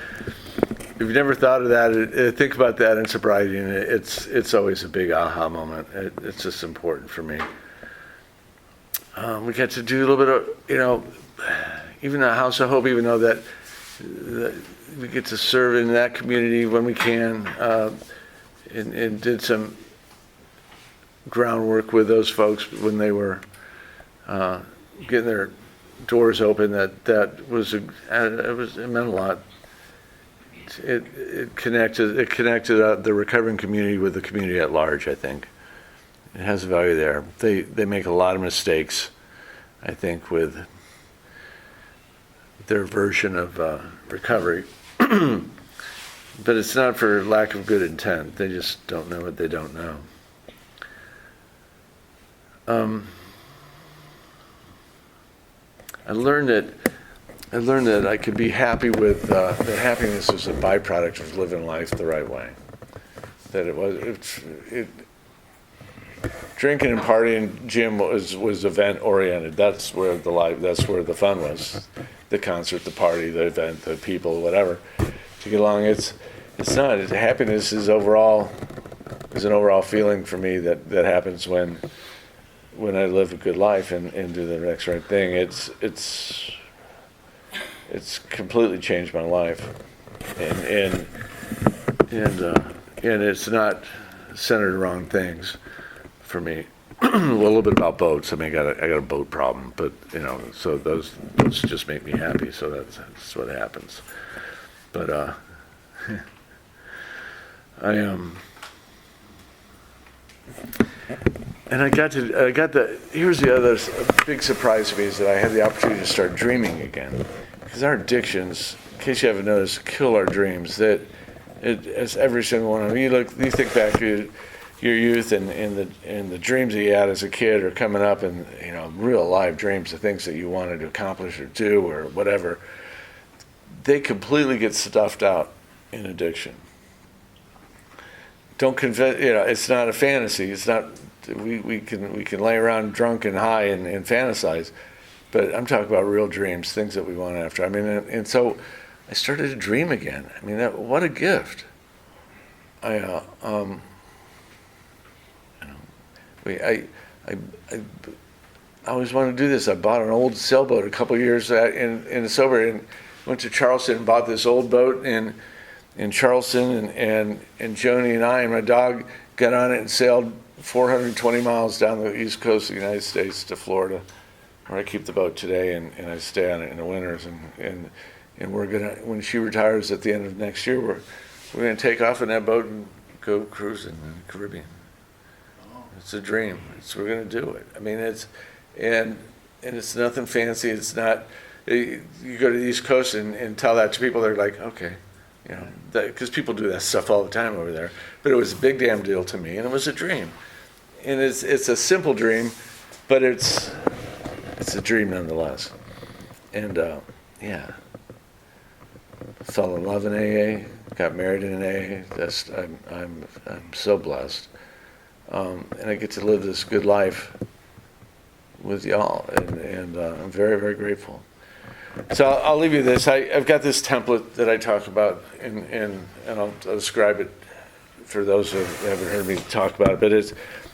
If you've never thought of that, think about that in sobriety, and it's always a big aha moment. It's just important for me. We get to do a little bit of, even the House of Hope, even though that we get to serve in that community when we can, and did some groundwork with those folks when they were getting their doors open. It meant a lot. It connected the recovering community with the community at large. I think it has value there. They make a lot of mistakes, I think, with their version of recovery, but it's not for lack of good intent. They just don't know what they don't know. I learned that I could be happy with that happiness is a byproduct of living life the right way. That drinking and partying, gym was event oriented. That's where the fun was. The concert, the party, the event, the people, whatever. To get along, it's not. Happiness is overall there's an overall feeling for me that happens when I live a good life and do the next right thing. It's completely changed my life, and it's not centered around things for me. A little bit about boats. I mean, I got a boat problem, but so those just make me happy. So that's what happens. But I am. And here's the other big surprise to me is that I had the opportunity to start dreaming again. Because our addictions, in case you haven't noticed, kill our dreams. It's every single one of them. You think back to your youth and the dreams that you had as a kid are coming up, and real live dreams, the things that you wanted to accomplish or do or whatever. They completely get stuffed out in addiction. Don't convince, it's not a fantasy. It's not, we can lay around drunk and high and fantasize, but I'm talking about real dreams, things that we want after. I mean, and so I started to dream again. I mean, what a gift. I always wanted to do this. I bought an old sailboat a couple of years in the sober, and went to Charleston and bought this old boat in Charleston, and Joni and I and my dog got on it and sailed 420 miles down the east coast of the United States to Florida, where I keep the boat today, and I stay on it in the winters, and we're gonna, when she retires at the end of next year, we're gonna take off in that boat and go cruising in the Caribbean. It's a dream. We're gonna do it. I mean, it's nothing fancy. It's not. You go to the East Coast and tell that to people, they're like, okay, because people do that stuff all the time over there. But it was a big damn deal to me, and it was a dream. And it's a simple dream, but it's a dream nonetheless. And fell in love in AA, got married in AA. I'm so blessed, and I get to live this good life with y'all, and I'm very, very grateful. So I'll leave you this. I've got this template that I talk about, and I'll describe it for those who haven't heard me talk about it. But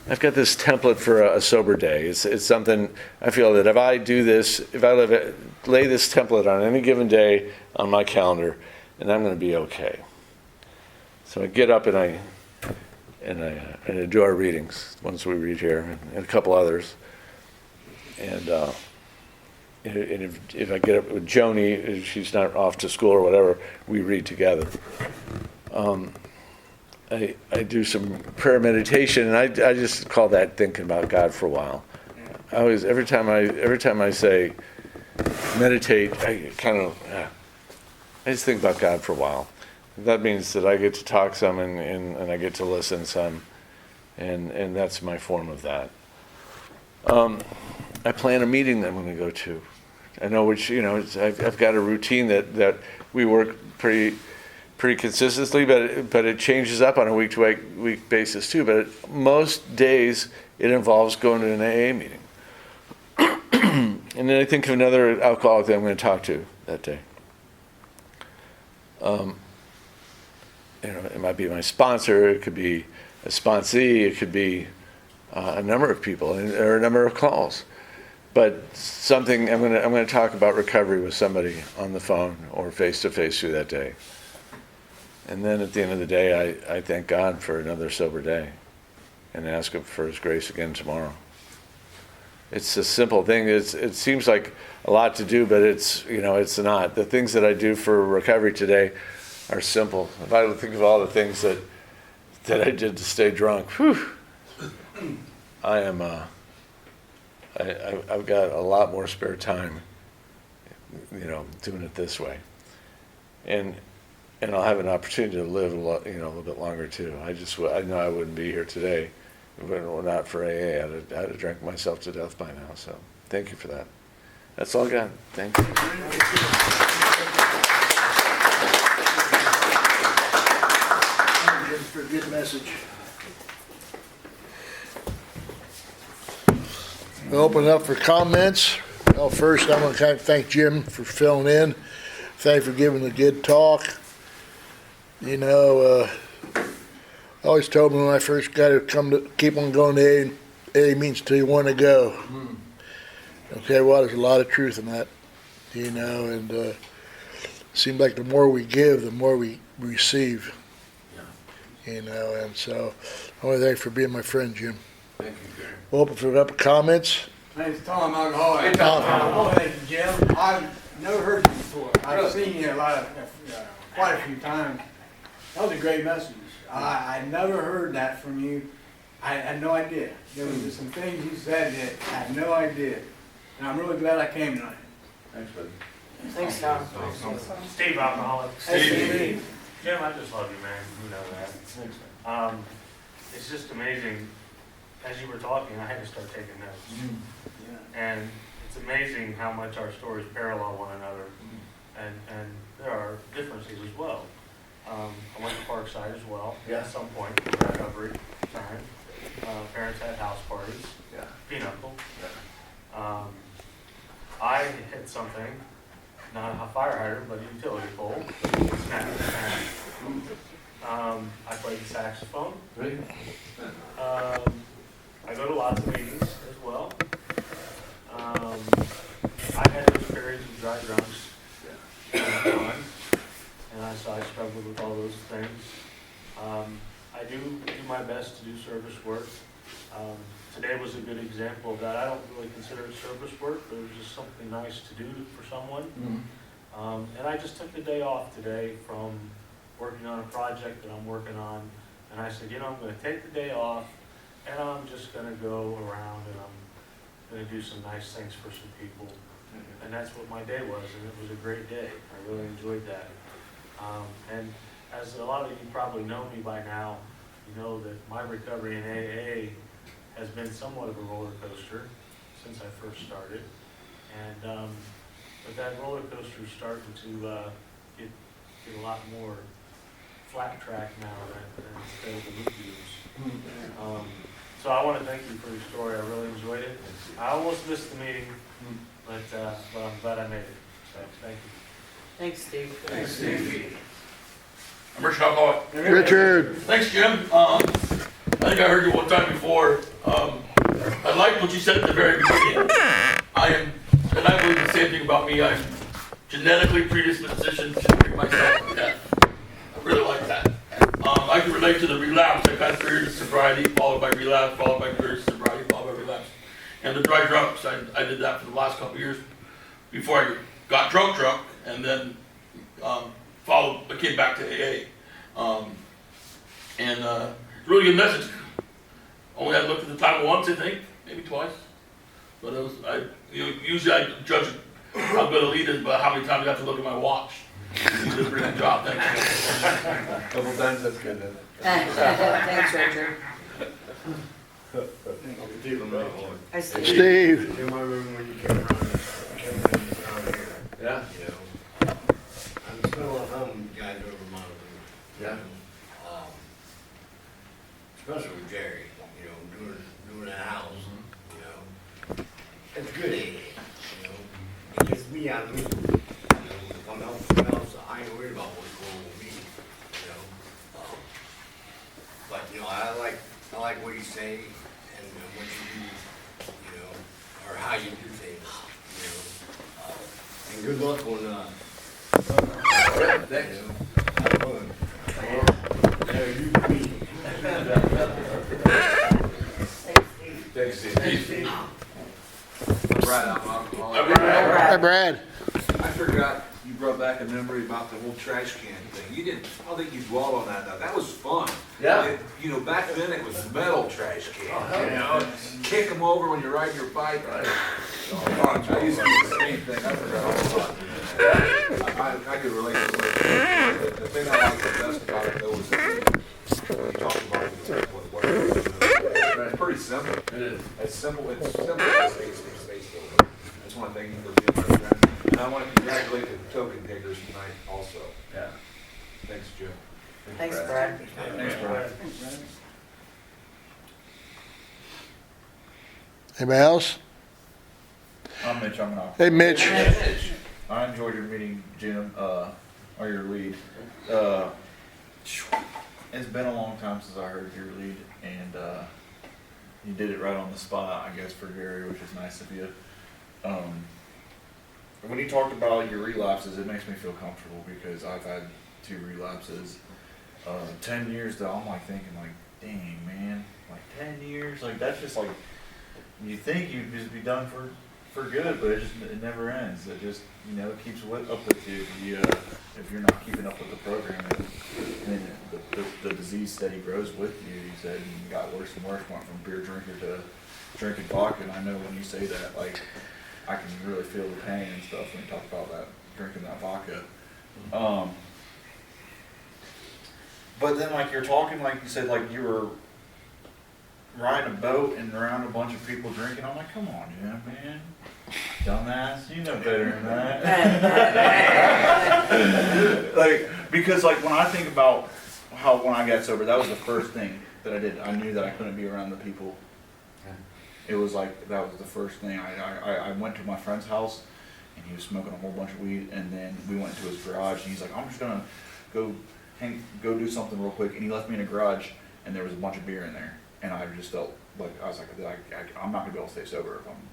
I've got this template for a sober day. It's something I feel that if I do this, if I lay this template on any given day on my calendar, and I'm going to be okay. So I get up and I do our readings, ones we read here, and a couple others, and if I get up with Joni, if she's not off to school or whatever, we read together. I do some prayer meditation, and I just call that thinking about God for a while. Every time I say meditate, I just think about God for a while. That means that I get to talk some and I get to listen some, and that's my form of that. I plan a meeting that I'm going to go to. I know which, I've got a routine that we work pretty consistently, but it changes up on a week-to-week basis too. But most days it involves going to an AA meeting. And then I think of another alcoholic that I'm going to talk to that day. It might be my sponsor, it could be a sponsee, it could be a number of people or a number of calls. But something I'm going to talk about recovery with somebody on the phone or face to face through that day. And then at the end of the day, I thank God for another sober day and ask Him for His grace again tomorrow. It's a simple thing. It seems like a lot to do, but it's not. The things that I do for recovery today are simple. If I think of all the things that I did to stay drunk, I am. I've got a lot more spare time, doing it this way, and I'll have an opportunity to live a little bit longer too. I know I wouldn't be here today if it were not for AA. I'd have drank myself to death by now. So thank you for that. That's all I got. Thank you. Thank you for a good message. We'll open up for comments. Well, first, I want to thank Jim for filling in. Thank you for giving a good talk. always told me when I first got to come to keep on going to AA means till you want to go. Okay, well, there's a lot of truth in that, you know, and it seems like the more we give, the more we receive. You know, and so I want to thank you for being my friend, Jim. Thank you, Gary. We'll open for up comments. Name's Tom Alcoholic. Hey, Tom. Oh, thank you, Jim. I've never heard you before. I've seen you quite a few times. That was a great message. I never heard that from you. I had no idea. There was just some things you said that I had no idea. And I'm really glad I came tonight. Thanks, buddy. Thanks, Tom. Steve, alcoholic. Steve. Jim, I just love you, man. You know that. Thanks. It's just amazing. As you were talking, I had to start taking notes. Yeah. And it's amazing how much our stories parallel one another. And there are differences as well. I went to Parkside as well at some point in recovery time. Parents had house parties. Yeah. Pinochle. I hit something, not a fire hydrant, but a utility pole. Snapped in half. I played the saxophone. Really? I go to lots of meetings as well. I had those periods of dry drunks. And so I struggled with all those things. I do my best to do service work. Today was a good example of that. I don't really consider it service work, but it was just something nice to do for someone. And I just took the day off today from working on a project that I'm working on. And I said, I'm going to take the day off, and I'm just going to go around and I'm going to do some nice things for some people. And that's what my day was, and it was a great day. I really enjoyed that. And as a lot of you probably know me by now, you know that my recovery in AA has been somewhat of a roller coaster since I first started. And but that roller coaster is starting to get a lot more flat track now than instead of the loop views. So I want to thank you for your story. I really enjoyed it. I almost missed the meeting, but I'm glad I made it. So thank you. Thanks, Steve. Thanks, Steve. I'm Richard Alcoholic. Richard. Thanks, Jim. I think I heard you one time before. I liked what you said at the very beginning. And I believe the same thing about me. I'm genetically predispositioned to drink myself to death. I really like that. I can relate to the relapse. I've had periods of sobriety, followed by relapse, followed by periods of sobriety, followed by relapse. And the dry drunks, I did that for the last couple of years before I got drunk, and then I came back to AA. And it's a really good message. Only had looked at the title once, I think, maybe twice. But it was, usually I judge how good a lead is by how many times I have to look at my watch. You did a pretty good job, thank you. A couple times, that's good, isn't it? Thanks, Richard. Hi, Steve. Steve. Jim, I remember when you came around here. Yeah. You know, I'm still at home, guys over Mountain. Yeah. Especially with Jerry, doing that house, It's good, It gets me out of me, If I'm helping else, I ain't worried about what's going on with me, But, I like what you say and what you do, or how you do things, And good luck on, Thanks. Have fun. You me. Thanks, Steve. Brad, I'm alcoholic. Hi, Brad. I forgot you brought back a memory about the whole trash can thing. I don't think you dwelled on that though. That was fun. Yeah. Back then it was metal trash cans. yeah. Kick them over when you're riding your bike. I used to do the same thing. I forgot all about it. I could relate to it. The thing I liked the best about it though was that you talked about what it's pretty simple. It is. It's simple. It's simple. I just want to thank you for being my friend. And I want to congratulate the token takers tonight also. Yeah. Thanks, Joe. Thanks, Brad. Thanks, Brad. Anybody else? I'm Mitch. I'm an alcoholic. Hey, Mitch. I enjoyed your meeting, Jim, or your lead. It's been a long time since I heard your lead, and you did it right on the spot, I guess, for Gary, which is nice of you. When you talked about your relapses, it makes me feel comfortable because I've had 2 relapses. 10 years though, I'm like thinking like, dang man, like 10 years, like that's just like, you think you'd just be done for good, but it never ends. It just, it keeps up with you if you're not keeping up with the program, and the disease steady grows with you. You said you got worse and worse, went from beer drinker to drinking vodka, and I know when you say that, like, I can really feel the pain and stuff when you talk about that, drinking that vodka. But then, like, you're talking, like you said, like you were riding a boat and around a bunch of people drinking. I'm like, come on, yeah, man. Dumbass, you know better than that. Like, because, like, when I think about how when I got sober, that was the first thing that I did. I knew that I couldn't be around the people. It was like, that was the first thing. I went to my friend's house, and he was smoking a whole bunch of weed, and then we went to his garage, and he's like, I'm just gonna go do something real quick, and he left me in a garage, and there was a bunch of beer in there, and I just felt like, I was like, I'm not gonna be able to stay sober if I'm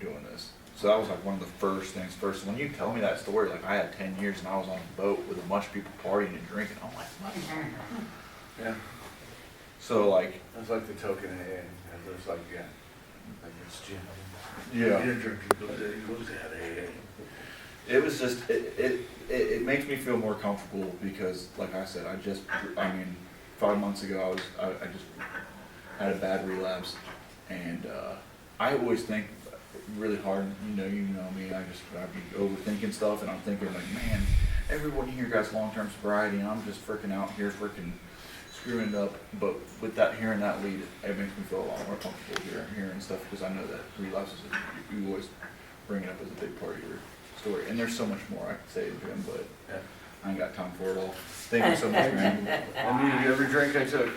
doing this. So that was like one of the first things. First, when you tell me that story, like I had 10 years and I was on a boat with a bunch of people partying and drinking, I'm like, what? Yeah. So like, That's like the token AA. It's like, yeah, like it's Jim. yeah. You didn't drink, you lose that AA. It was just, it makes me feel more comfortable because, like I said, I mean, 5 months ago, I just had a bad relapse, and I always think really hard, you know me, I'd be overthinking stuff, and I'm thinking like, man, everyone here got long-term sobriety, and I'm just freaking out here, freaking screwing it up. But with that, hearing that lead, it makes me feel a lot more comfortable hearing stuff, because I know that relapses, you always bring it up as a big part of your story, and there's so much more I could say, Jim, but yeah. I ain't got time for it all. Thank you so much, man. I needed every drink I took.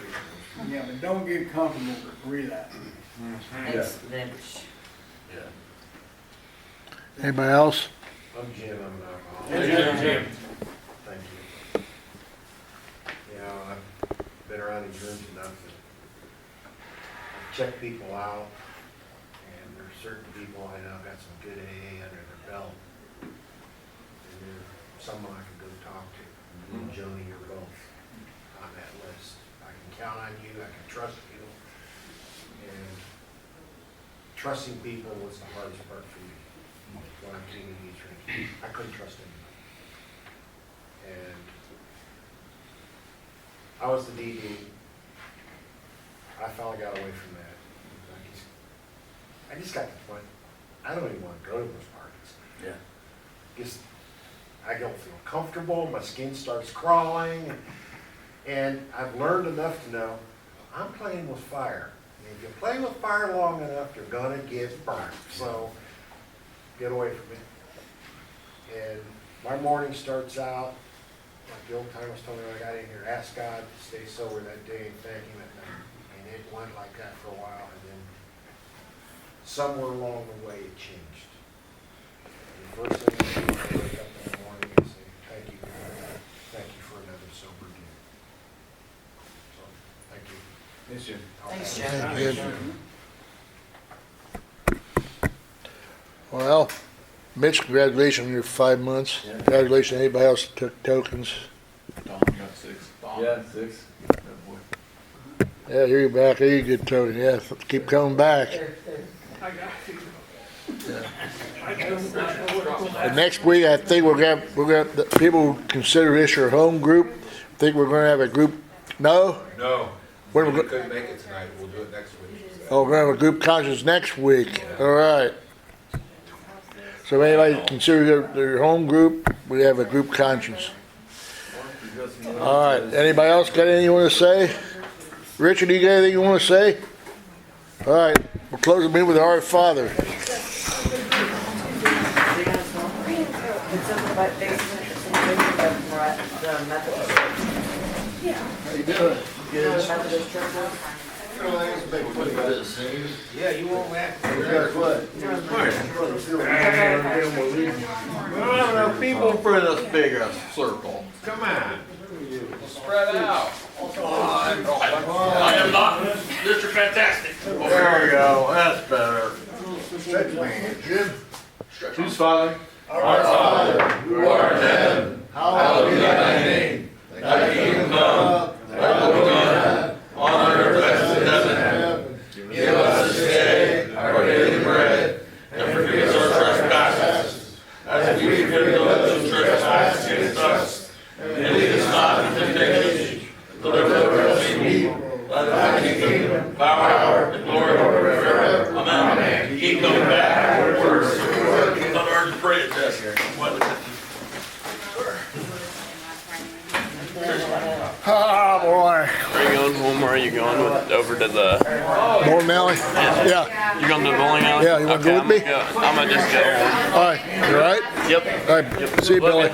Yeah, but don't get comfortable with relapse. Thanks, Lynch. Yeah. Anybody else? I'm Jim, I'm an alcoholic. Jim. Thank you. You know, I've been around these rooms enough that I've checked people out, and there's certain people I know got some good AA under their belt, and they're someone I can go talk to. You and Joni, you're both on that list. I can count on you, I can trust you, and trusting people was the hardest part for me. When I'm taking these drinks, I couldn't trust anybody. And I was the DD. I finally got away from that. I just got to the point, I don't even want to go to those parties. Yeah. Just, I don't feel comfortable, my skin starts crawling, and I've learned enough to know I'm playing with fire. And if you play with fire long enough, you're gonna get burnt. So get away from it. And my morning starts out, like the old timers told me when I got in here, ask God to stay sober that day and thank Him at night. And it went like that for a while, and then somewhere along the way it changed. And the first thing I do is I wake up in the morning and say, thank you, God. Thank you for another sober day. So, thank you. Yes, Jim. Thanks, Jim. Well, Mitch, congratulations on your 5 months. Yeah. Congratulations to anybody else that took tokens. Don got 6. Don. Yeah, 6. Good boy. Yeah, here you're back. Here you good token. Yeah, keep coming back. And next week, I think we're gonna people who consider this your home group. I think we're gonna have a group. No. No. When We we're go- couldn't make it tonight. We'll do it next week. Oh, we're gonna have a group conscience next week. All right. So anybody consider their home group, we have a group conscience. All right. Anybody else got anything you want to say? Richard, you got anything you want to say? All right. We'll close the meeting with Our Father. How you doing? Yeah, you won't laugh. Well, people for this big a circle. Come on. Spread out. I am not Mr. Fantastic. There we go, that's better. Who's father? Our Father, who art in heaven, hallowed be thy name. Thy kingdom come, thy will be done, on earth as it is in heaven. Give us this day our daily bread, and forgive us our trespasses, as we forgive those who trespass against us. And lead us not into temptation, but deliver us from evil. Let thy kingdom, power, and glory forever. Amen. Keep coming back. Words. Not hard to pray at that. Oh, boy. Are you going home or are you going over to the Bowling alley? Yeah. You going to the bowling alley? Yeah, you want to go with me? I'm gonna just go home. All right, you all right? Yep. All right, see you, Billy.